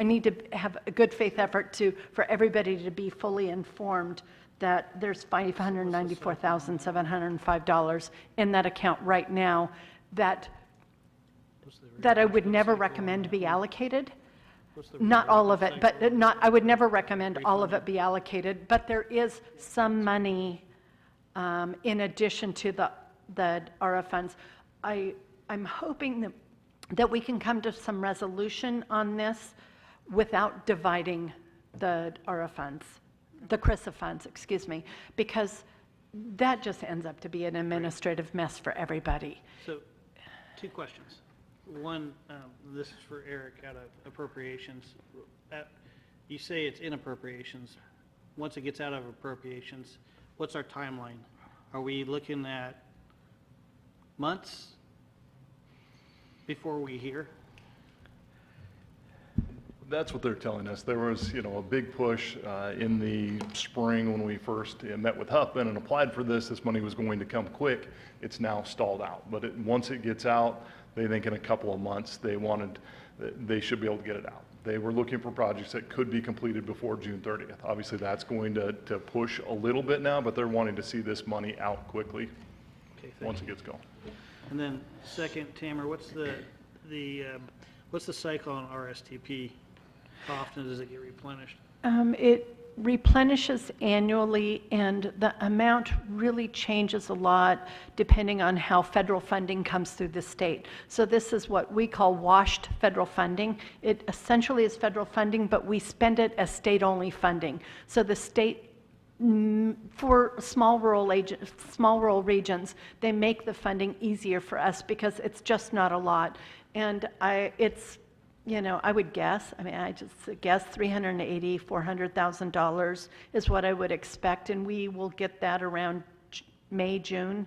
need to have a good faith effort for everybody to be fully informed that there's $594,705 in that account right now that I would never recommend be allocated. Not all of it, but I would never recommend all of it be allocated, but there is some money in addition to the ARA funds. I'm hoping that we can come to some resolution on this without dividing the ARA funds, the CRISA funds, excuse me, because that just ends up to be an administrative mess for everybody. So, two questions. One, this is for Eric out of appropriations. You say it's in appropriations. Once it gets out of appropriations, what's our timeline? Are we looking at months before we hear? That's what they're telling us. There was, a big push in the spring when we first met with Huffman and applied for this. This money was going to come quick. It's now stalled out. But once it gets out, they think in a couple of months they should be able to get it out. They were looking for projects that could be completed before June 30th. Obviously, that's going to push a little bit now, but they're wanting to see this money out quickly once it gets going. And then second, Tamara, what's the cycle on RSTP? How often does it get replenished? It replenishes annually, and the amount really changes a lot depending on how federal funding comes through the state. So this is what we call washed federal funding. It essentially is federal funding, but we spend it as state-only funding. So the state, for small rural regions, they make the funding easier for us because it's just not a lot. And I would guess, I just guess $380,000, $400,000 is what I would expect, and we will get that around May, June.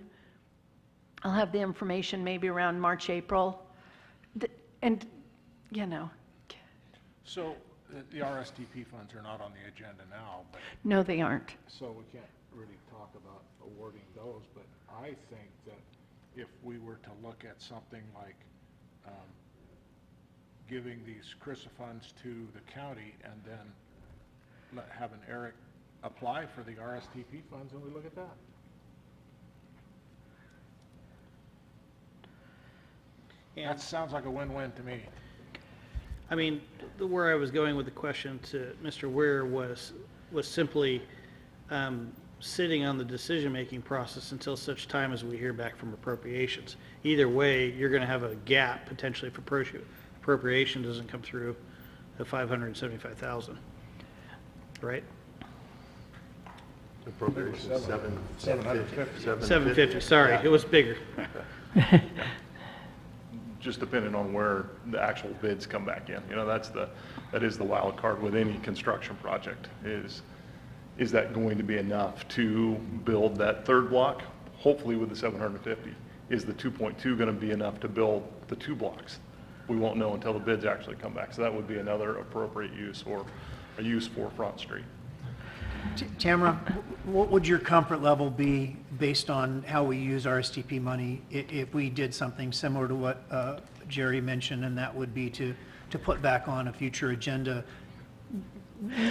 I'll have the information maybe around March, April. So the RSTP funds are not on the agenda now, but No, they aren't. so we can't really talk about awarding those, but I think that if we were to look at something like giving these CRISA funds to the county and then having Eric apply for the RSTP funds, and we look at that. That sounds like a win-win to me. I mean, where I was going with the question to Mr. Weir was simply sitting on the decision-making process until such time as we hear back from appropriations. Either way, you're going to have a gap potentially if appropriation doesn't come through at $575,000, right? Appropriation 750. 750. Sorry, it was bigger. Just depending on where the actual bids come back in. That is the wild card with any construction project is that going to be enough to build that third block? Hopefully with the 750. is the 2.2 going to be enough to build the 2 blocks? We won't know until the bids actually come back. So that would be another appropriate use or a use for Front Street. Tamara, what would your comfort level be based on how we use RSTP money if we did something similar to what Jerry mentioned, and that would be to put back on a future agenda,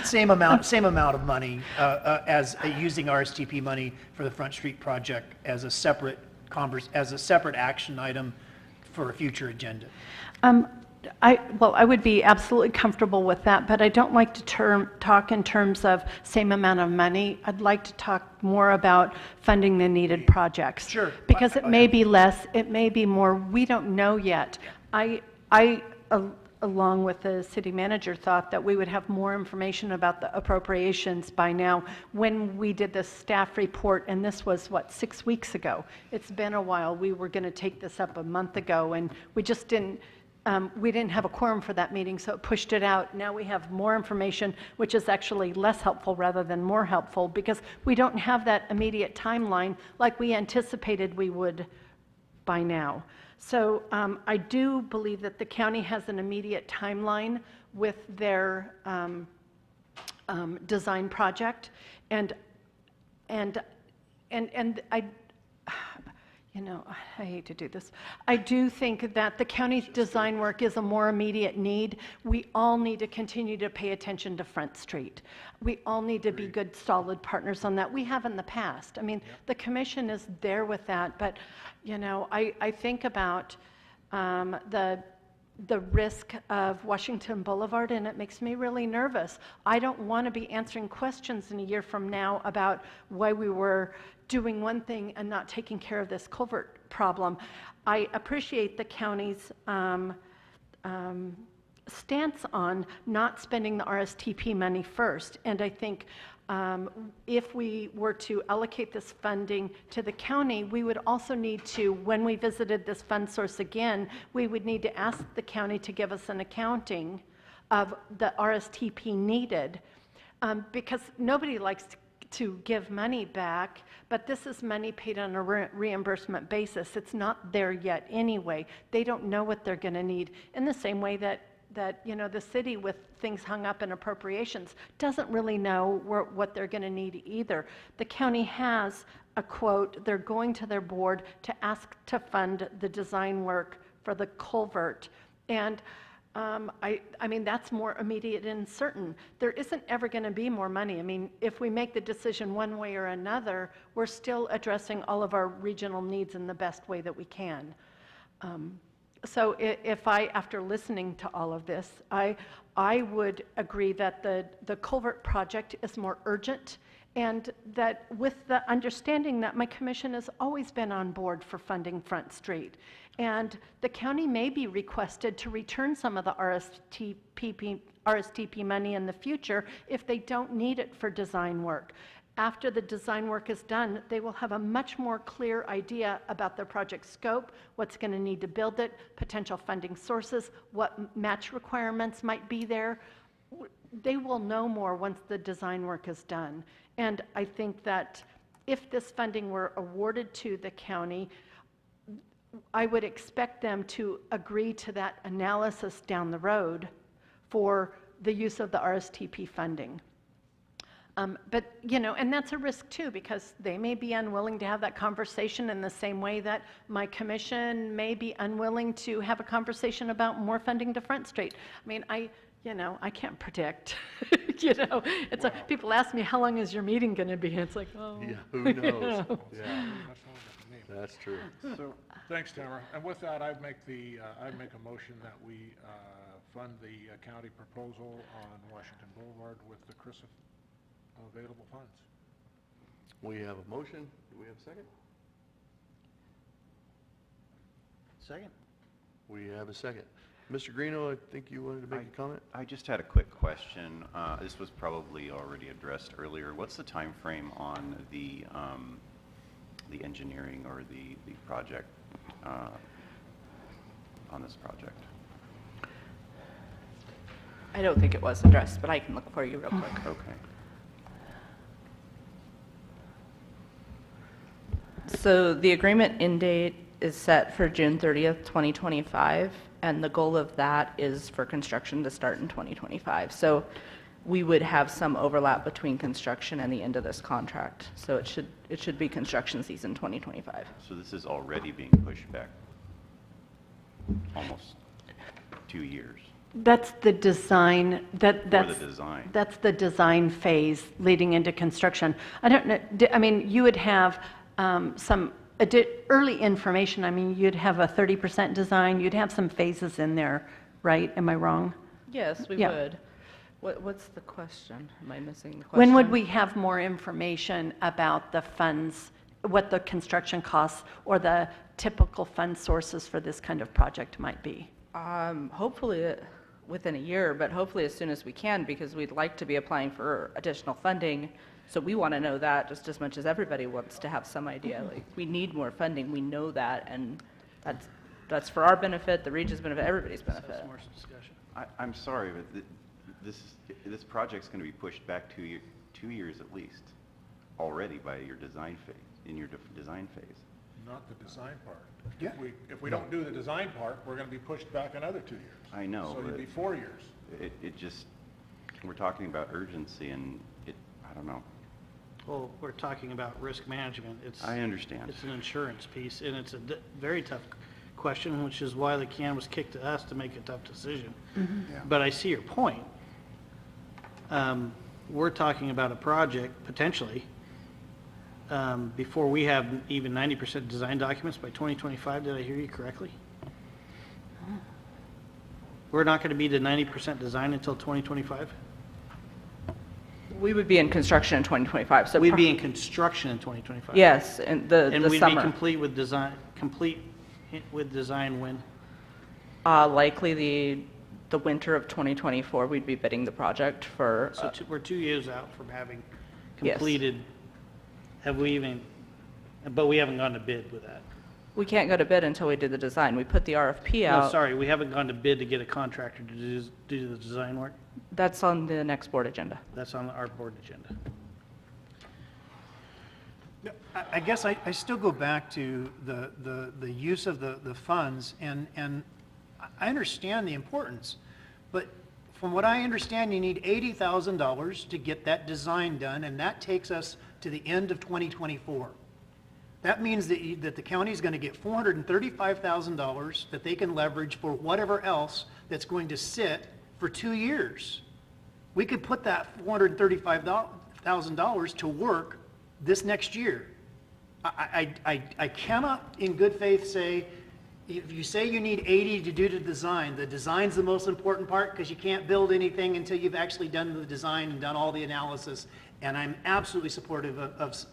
same amount of money as using RSTP money for the Front Street project as a separate action item for a future agenda? I would be absolutely comfortable with that, but I don't like to talk in terms of same amount of money. I'd like to talk more about funding the needed projects. Sure. Because it may be less, it may be more, we don't know yet. Along with the city manager, thought that we would have more information about the appropriations by now. When we did the staff report, and this was, 6 weeks ago? It's been a while. We were going to take this up a month ago, and we just didn't have a quorum for that meeting, so it pushed it out. Now we have more information, which is actually less helpful rather than more helpful, because we don't have that immediate timeline like we anticipated we would by now. So I do believe that the county has an immediate timeline with their design project, and I, I hate to do this. I do think that the county's design work is a more immediate need. We all need to continue to pay attention to Front Street. We all need to be good, solid partners on that. We have in the past. I mean, the commission is there with that, but, I think about the risk of Washington Boulevard, and it makes me really nervous. I don't want to be answering questions in a year from now about why we were doing one thing and not taking care of this culvert problem. I appreciate the county's stance on not spending the RSTP money first, and I think if we were to allocate this funding to the county, we would also need to, when we visited this fund source again, we would need to ask the county to give us an accounting of the RSTP needed, because nobody likes to give money back, but this is money paid on a reimbursement basis. It's not there yet anyway. They don't know what they're going to need, in the same way that the city, with things hung up in appropriations, doesn't really know what they're going to need either. The county has a quote. They're going to their board to ask to fund the design work for the culvert, and I mean, that's more immediate and certain. There isn't ever going to be more money. I mean, if we make the decision one way or another, we're still addressing all of our regional needs in the best way that we can. So if after listening to all of this, I would agree that the culvert project is more urgent, and that with the understanding that my commission has always been on board for funding Front Street. And the county may be requested to return some of the RSTP money in the future if they don't need it for design work. After the design work is done, they will have a much more clear idea about their project scope, what's going to need to build it, potential funding sources, what match requirements might be there. They will know more once the design work is done. And I think that if this funding were awarded to the county, I would expect them to agree to that analysis down the road for the use of the RSTP funding. But, and that's a risk too, because they may be unwilling to have that conversation in the same way that my commission may be unwilling to have a conversation about more funding to Front Street. I mean, I can't predict. It's people ask me, how long is your meeting going to be? It's like, oh. Yeah, who knows? Yeah, that's true. So, thanks, Tamara. And with that, I'd make a motion that we fund the county proposal on Washington Boulevard with the Crescent available funds. We have a motion. Do we have a second? Second. We have a second. Mr. Greeno, I think you wanted to make a comment? I just had a quick question. This was probably already addressed earlier. What's the time frame on the engineering or the project on this project? I don't think it was addressed, but I can look for you real quick. Okay. So the agreement end date is set for June 30th, 2025, and the goal of that is for construction to start in 2025. So we would have some overlap between construction and the end of this contract. So it should be construction season 2025. So this is already being pushed back almost 2 years That's the design, for the design. that's the design phase leading into construction. I don't know, I mean, you would have some early information. I mean, you'd have a 30% design, you'd have some phases in there, right? Am I wrong? Yes, we Yeah. would. What's the question? Am I missing the question? When would we have more information about the funds, what the construction costs or the typical fund sources for this kind of project might be? Hopefully within a year, but hopefully as soon as we can, because we'd like to be applying for additional funding. So we want to know that just as much as everybody wants to have some idea. Like, we need more funding, we know that, and that's for our benefit, the region's benefit, everybody's benefit. Some more discussion. I'm sorry, but this project's going to be pushed back 2 years at least already by your design phase, in your design phase. Not the design part. Yeah. If we don't do the design part, we're going to be pushed back another 2 years. I know, So it'd but be 4 years. it just, we're talking about urgency and I don't know. Well, we're talking about risk management. I understand. It's an insurance piece, and it's a very tough question, which is why the can was kicked to us to make a tough decision. Yeah. But I see your point. We're talking about a project, potentially, before we have even 90% design documents by 2025. Did I hear you correctly? We're not going to be to 90% design until 2025? We would be in construction in 2025, so. We'd be in construction in 2025? Yes, in the And we'd be summer. complete with design when? Likely the winter of 2024, we'd be bidding the project for, So we're 2 years out from having Yes. completed, but we haven't gone to bid with that. we can't go to bid until we do the design. We put the RFP No, out. sorry, we haven't gone to bid to get a contractor to do the design work. That's on the next board agenda. That's on our board agenda. I guess I still go back to the use of the funds, and I understand the importance, but from what I understand, you need $80,000 to get that design done, and that takes us to the end of 2024. That means that the county is going to get $435,000 that they can leverage for whatever else that's going to sit for 2 years. We could put that $435,000 to work this next year. I cannot in good faith say, if you say you need 80 to do the design's the most important part because you can't build anything until you've actually done the design and done all the analysis, and I'm absolutely supportive of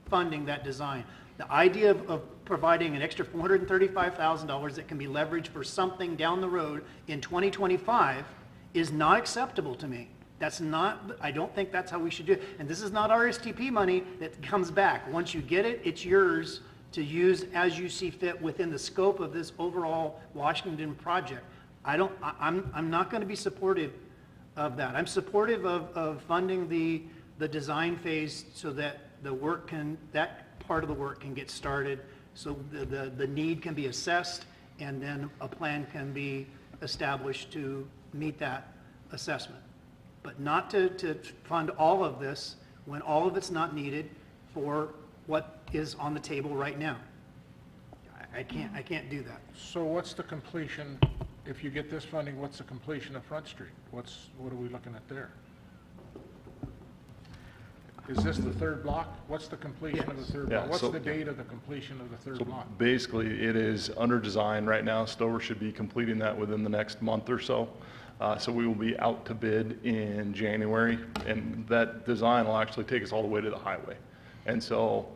funding that design. The idea of providing an extra $435,000 that can be leveraged for something down the road in 2025 is not acceptable to me. That's not, I don't think that's how we should do it. And this is not RSTP money that comes back. Once you get it, it's yours to use as you see fit within the scope of this overall Washington project. I'm not going to be supportive of that. I'm supportive of funding the design phase so that that part of the work can get started, so the need can be assessed, and then a plan can be established to meet that assessment. But not to fund all of this when all of it's not needed for what is on the table right now. I can't do that. So what's the completion, if you get this funding, what's the completion of Front Street? What are we looking at there? Is this the third block? What's the completion of the third Yeah, block? What's so- the date of the completion of the third So block? basically, it is under design right now. Stover should be completing that within the next month or so. So we will be out to bid in January, and that design will actually take us all the way to the highway. And so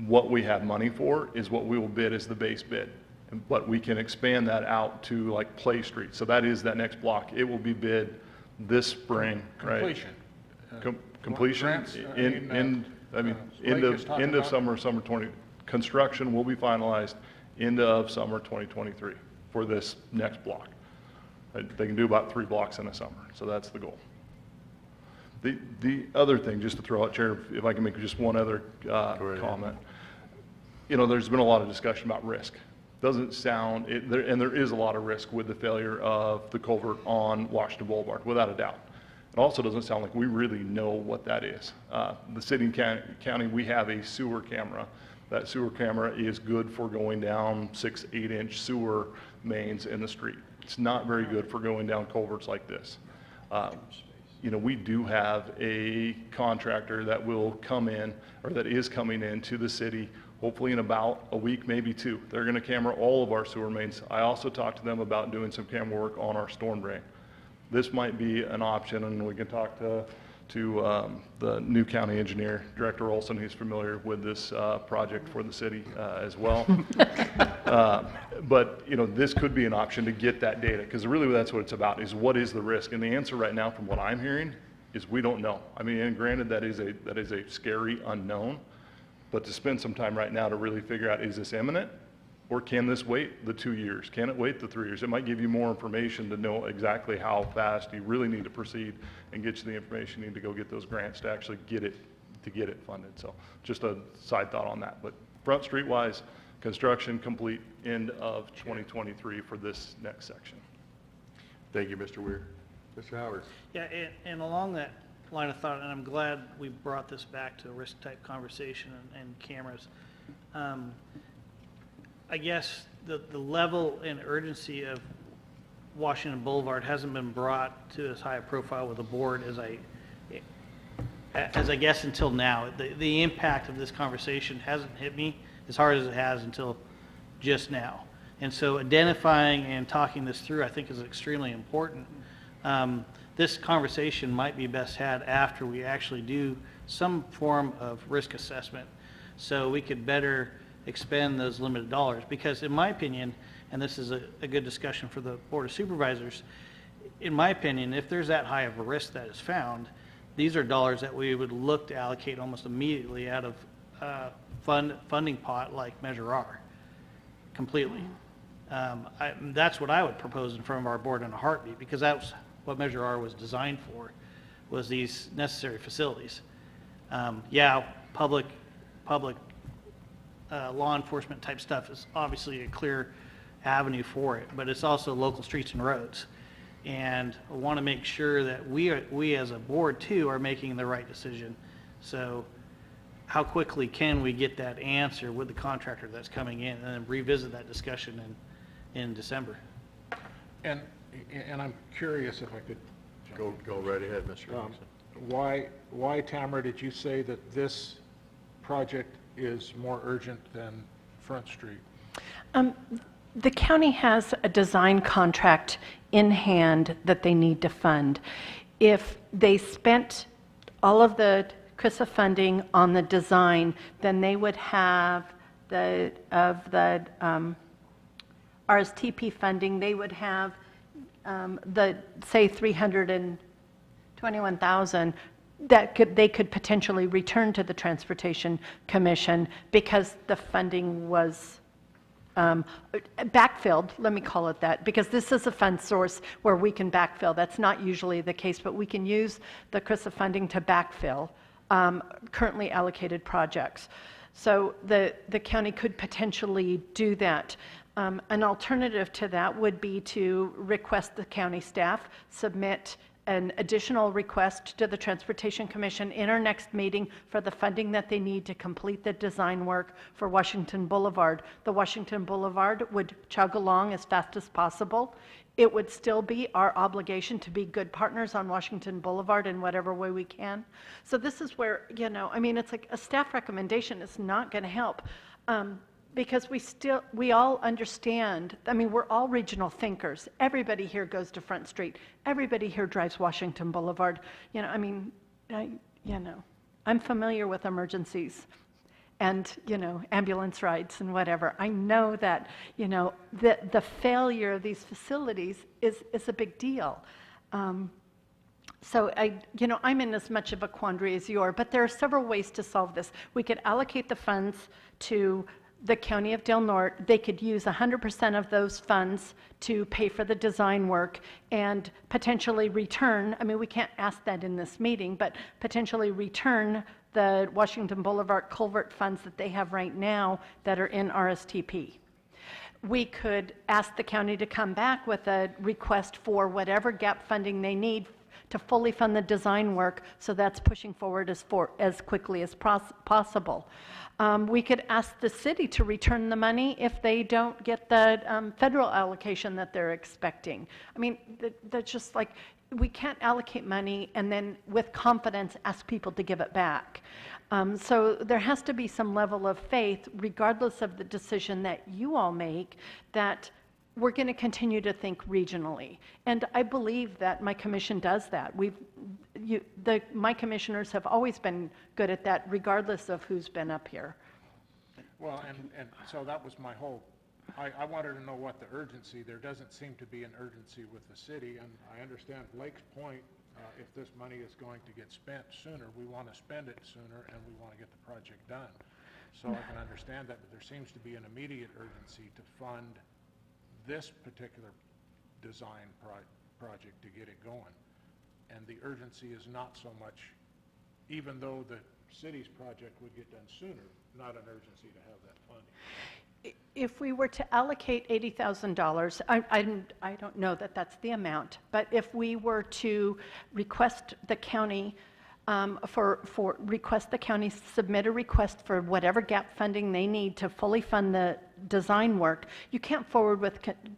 what we have money for is what we will bid as the base bid. But we can expand that out to like Play Street. So that is that next block. It will be bid this spring, right? Completion. Completion, grants, end Blake is talking of about- summer 20, construction will be finalized end of summer 2023 for this next block. They can do about 3 blocks in a summer, so that's the goal. The other thing, just to throw out, Chair, if I can make just one other comment. you know, there's been a lot of discussion about risk. Doesn't sound, and there is a lot of risk with the failure of the culvert on Washington Boulevard, without a doubt. It also doesn't sound like we really know what that is. The city and county, we have a sewer camera. That sewer camera is good for going down 6-8 inch sewer mains in the street. It's not very good for going down culverts like this. You know, we do have a contractor that will come in, or that is coming in to the city, hopefully in about a week, maybe 2. They're gonna camera all of our sewer mains. I also talked to them about doing some camera work on our storm drain. This might be an option, and we can talk to the new county engineer, Director Olson. He's familiar with this project for the city as well. But you know, this could be an option to get that data, because really that's what it's about, is what is the risk? And the answer right now, from what I'm hearing, is we don't know. I mean, and granted, that is a scary unknown, but to spend some time right now to really figure out, is this imminent? Or can this wait the 2 years? Can it wait the 3 years? It might give you more information to know exactly how fast you really need to proceed and get you the information you need to go get those grants to actually get it funded. So just a side thought on that. But Front Street wise, construction complete end of 2023 for this next section. Thank you, Mr. Weir. Mr. Howard. Yeah, and along that line of thought, and I'm glad we brought this back to a risk-type conversation and cameras. I guess the level and urgency of Washington Boulevard hasn't been brought to as high a profile with the board as I guess until now. The impact of this conversation hasn't hit me as hard as it has until just now. And so identifying and talking this through, I think, is extremely important. This conversation might be best had after we actually do some form of risk assessment, so we could better expend those limited dollars. Because in my opinion, and this is a good discussion for the Board of Supervisors, in my opinion, if there's that high of a risk that is found, these are dollars that we would look to allocate almost immediately out of funding pot like Measure R, completely. That's what I would propose in front of our board in a heartbeat, because that's what Measure R was designed for, was these necessary facilities. Yeah, public law enforcement type stuff is obviously a clear avenue for it, but it's also local streets and roads. And I want to make sure that we as a board too are making the right decision. So how quickly can we get that answer with the contractor that's coming in, and then revisit that discussion in December? And I'm curious if I could, Go right ahead, Mr. Nixon. why, Tamara, did you say that this project is more urgent than Front Street? The county has a design contract in hand that they need to fund. If they spent all of the CRISA funding on the design, then they would have the RSTP funding, they would have say $321,000 that they could potentially return to the Transportation Commission, because the funding was backfilled, let me call it that, because this is a fund source where we can backfill. That's not usually the case, but we can use the CRISA funding to backfill currently allocated projects. So the county could potentially do that. An alternative to that would be to request the county staff submit an additional request to the Transportation Commission in our next meeting for the funding that they need to complete the design work for Washington Boulevard. The Washington Boulevard would chug along as fast as possible. It would still be our obligation to be good partners on Washington Boulevard in whatever way we can. So this is where, you know, I mean, it's like a staff recommendation is not going to help. Because we all understand, I mean, we're all regional thinkers. Everybody here goes to Front Street. Everybody here drives Washington Boulevard. You know, I mean, I'm familiar with emergencies and, you know, ambulance rides and whatever. I know that, you know, the failure of these facilities is a big deal. So I'm in as much of a quandary as you are, but there are several ways to solve this. We could allocate the funds to the County of Del Norte. They could use 100% of those funds to pay for the design work and potentially return, I mean, we can't ask that in this meeting, but potentially return the Washington Boulevard culvert funds that they have right now that are in RSTP. We could ask the county to come back with a request for whatever gap funding they need to fully fund the design work, so that's pushing forward as quickly as possible. We could ask the city to return the money if they don't get the federal allocation that they're expecting. I mean, that's just like, we can't allocate money and then with confidence ask people to give it back. So there has to be some level of faith, regardless of the decision that you all make, that we're going to continue to think regionally. And I believe that my commission does that. My commissioners have always been good at that, regardless of who's been up here. Well, and so that was my whole, I wanted to know what the urgency, there doesn't seem to be an urgency with the city, and I understand Blake's point, if this money is going to get spent sooner, we want to spend it sooner, and we want to get the project done. So I can understand that, but there seems to be an immediate urgency to fund this particular design project to get it going. And the urgency is not so much, even though the city's project would get done sooner, not an urgency to have that funding. If we were to allocate $80,000, I don't know that that's the amount, but if we were to request the county request the county submit a request for whatever gap funding they need to fully fund the design work, you can't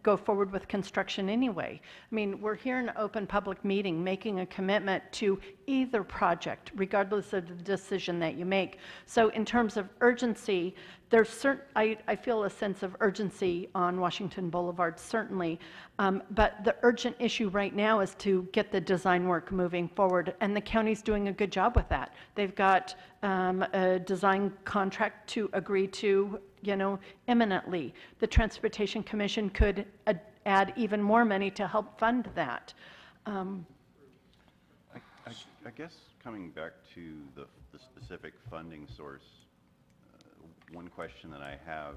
go forward with construction anyway. I mean, we're here in an open public meeting making a commitment to either project, regardless of the decision that you make. So in terms of urgency, I feel a sense of urgency on Washington Boulevard, certainly, but the urgent issue right now is to get the design work moving forward, and the county's doing a good job with that. They've got a design contract to agree to, imminently. The Transportation Commission could add even more money to help fund that. I guess coming back to the specific funding source, one question that I have,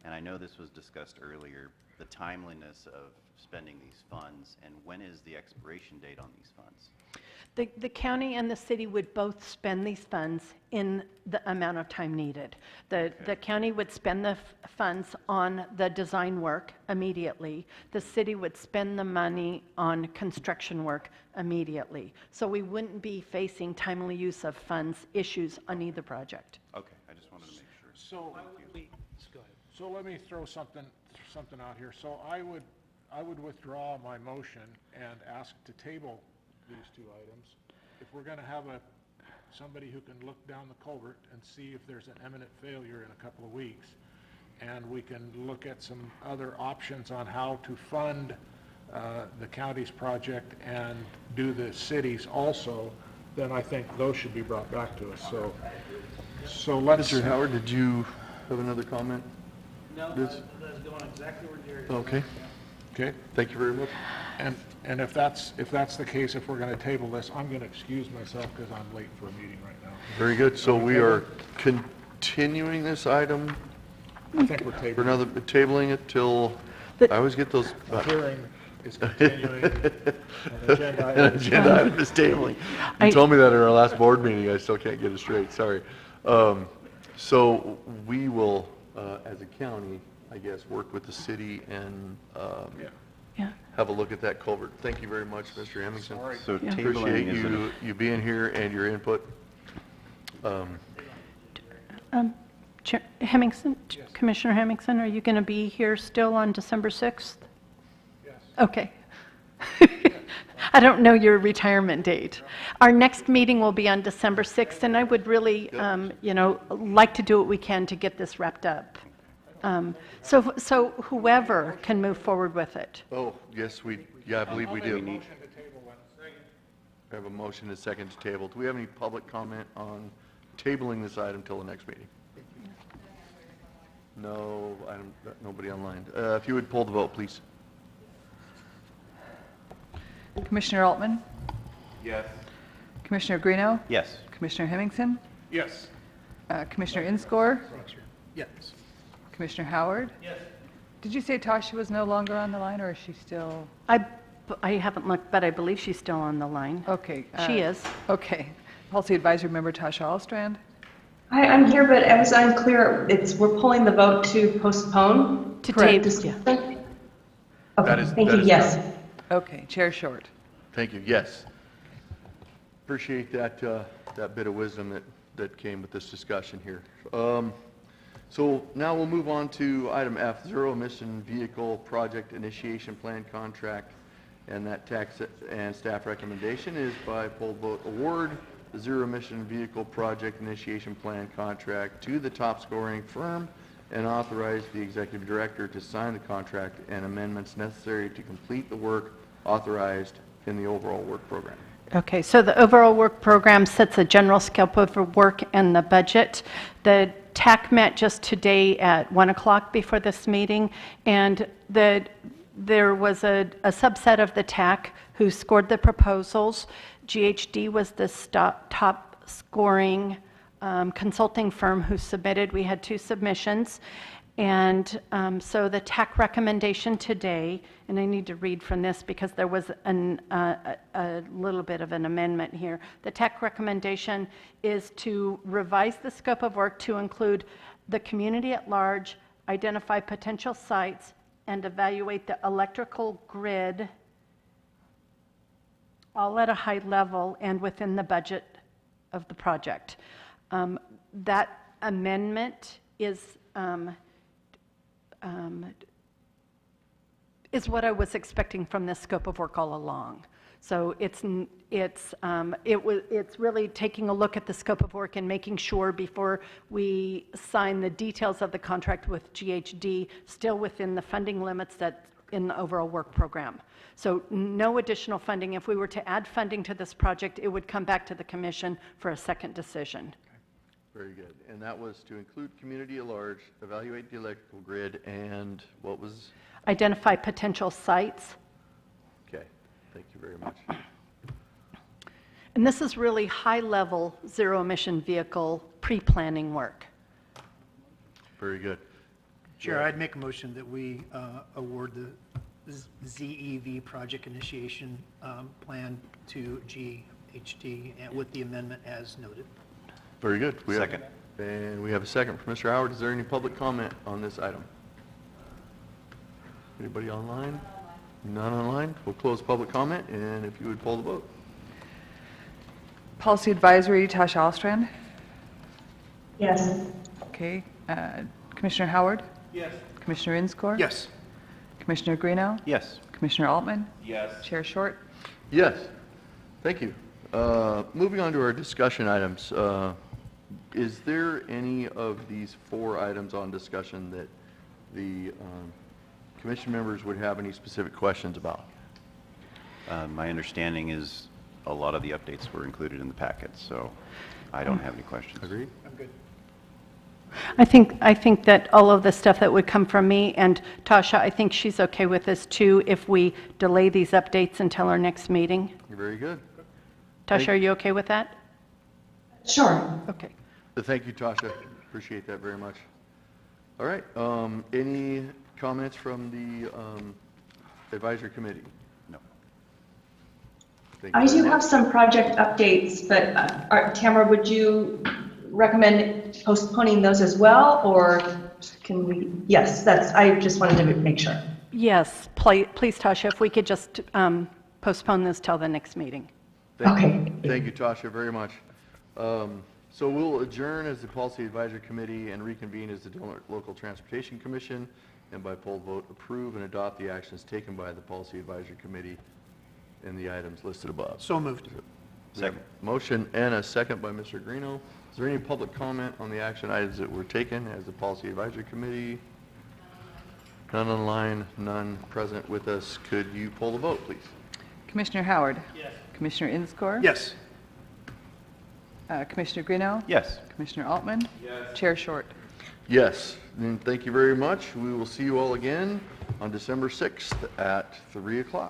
and I know this was discussed earlier, the timeliness of spending these funds, and when is the expiration date on these funds? The county and the city would both spend these funds in the amount of time needed. The county would spend the funds on the design work immediately. The city would spend the money on construction work immediately. So we wouldn't be facing timely use of funds issues on either project. Okay, I just wanted to make sure. So, Go ahead. so let me throw something out here. So I would withdraw my motion and ask to table these two items. If we're going to have somebody who can look down the culvert and see if there's an imminent failure in a couple of weeks, and we can look at some other options on how to fund the county's project and do the city's also, then I think those should be brought back to us. So let's. Mr. Howard, did you have another comment? No, This- that's going exactly where Jerry. Okay, Okay. thank you very much. And if that's the case, if we're going to table this, I'm going to excuse myself because I'm late for a meeting right now. Very good. So we are continuing this item. I think we're We're tabling. another tabling it till, I always get those. The hearing is continuing. An agenda An item. agenda item is tabling. You told me that in our last board meeting. I still can't get it straight. Sorry. So we will, as a county, I guess, work with the city and Yeah. have a look at that culvert. Thank you very much, Mr. Hemmingson. So Appreciate tabling is you being here and your input. Chair Hemmingson, Commissioner Hemmingson, are you going to be here still on December 6th? Yes. Okay. I don't know your retirement date. Our next meeting will be on December 6th, and I would really, like to do what we can to get this wrapped up. So whoever can move forward with it. Oh, yes, I believe we do. Motion to table one. I have a motion and a second to table. Do we have any public comment on tabling this item till the next meeting? No, nobody online. If you would pull the vote, please. Commissioner Altman? Yes. Commissioner Greeno? Yes. Commissioner Hemmingson? Yes. Commissioner Inscore? Yes. Commissioner Howard? Yes. Did you say Tasha was no longer on the line, or is she still? I haven't looked, but I believe she's still on the line. Okay. She is. Okay. Policy Advisory Member Tasha Allstrand? Hi, I'm here, but I was unclear. We're pulling the vote to postpone? To correct table, discussion? That Okay, is- thank that you, is yes. correct. Okay, Chair Short. Thank you, yes. Appreciate that, that bit of wisdom that came with this discussion here. So now we'll move on to item F, zero emission vehicle project initiation plan contract. And that tax and staff recommendation is by poll vote award the zero emission vehicle project initiation plan contract to the top scoring firm and authorize the executive director to sign the contract and amendments necessary to complete the work authorized in the overall work program. Okay, so the overall work program sets a general scope of work and the budget. The TAC met just today at 1 o'clock before this meeting, and there was a subset of the TAC who scored the proposals. GHD was the top scoring consulting firm who submitted. We had 2 submissions. And so the TAC recommendation today, and I need to read from this because there was a little bit of an amendment here. The TAC recommendation is to revise the scope of work to include the community at large, identify potential sites, and evaluate the electrical grid all at a high level and within the budget of the project. That amendment is what I was expecting from this scope of work all along. So it's really taking a look at the scope of work and making sure before we sign the details of the contract with GHD, still within the funding limits that in the overall work program. So no additional funding. If we were to add funding to this project, it would come back to the commission for a second decision. Very good. And that was to include community at large, evaluate the electrical grid, and what was? Identify potential sites. Okay, thank you very much. And this is really high-level zero-emission vehicle pre-planning work. Very good. Chair, I'd make a motion that we award the ZEV project initiation plan to GHD and with the amendment as noted. Very good. Second. And we have a second from Mr. Howard. Is there any public comment on this item? Anybody online? None online? We'll close public comment, and if you would poll the vote. Policy Advisory, Tasha Alstrand. Yes. Okay. Commissioner Howard? Yes. Commissioner Inscore? Yes. Commissioner Greeno? Yes. Commissioner Altman? Yes. Chair Short? Yes. Thank you. Moving on to our discussion items. Is there any of these 4 items on discussion that the commission members would have any specific questions about? My understanding is a lot of the updates were included in the packet, so I don't have any questions. Agreed? I'm good. I think that all of the stuff that would come from me, and Tasha, I think she's okay with this too, if we delay these updates until our next meeting. Very good. Tasha, are you okay with that? Sure. Okay. Thank you, Tasha. Appreciate that very much. All right. Any comments from the advisory committee? No. Thank you I very do have much. some project updates, but Tamara, would you recommend postponing those as well, or can we? Yes, I just wanted to make sure. Yes, please, Tasha, if we could just postpone this till the next meeting. Okay. Thank you, Tasha, very much. So we'll adjourn as the Policy Advisory Committee and reconvene as the Norte Local Transportation Commission, and by poll vote approve and adopt the actions taken by the Policy Advisory Committee in the items listed above. So moved. Second. Motion and a second by Mr. Greeno. Is there any public comment on the action items that were taken as the Policy Advisory Committee? None online, none present with us. Could you poll the vote, please? Commissioner Howard? Yes. Commissioner Inscore? Yes. Commissioner Greeno? Yes. Commissioner Altman? Yes. Chair Short? Yes, and thank you very much. We will see you all again on December 6th at 3 o'clock.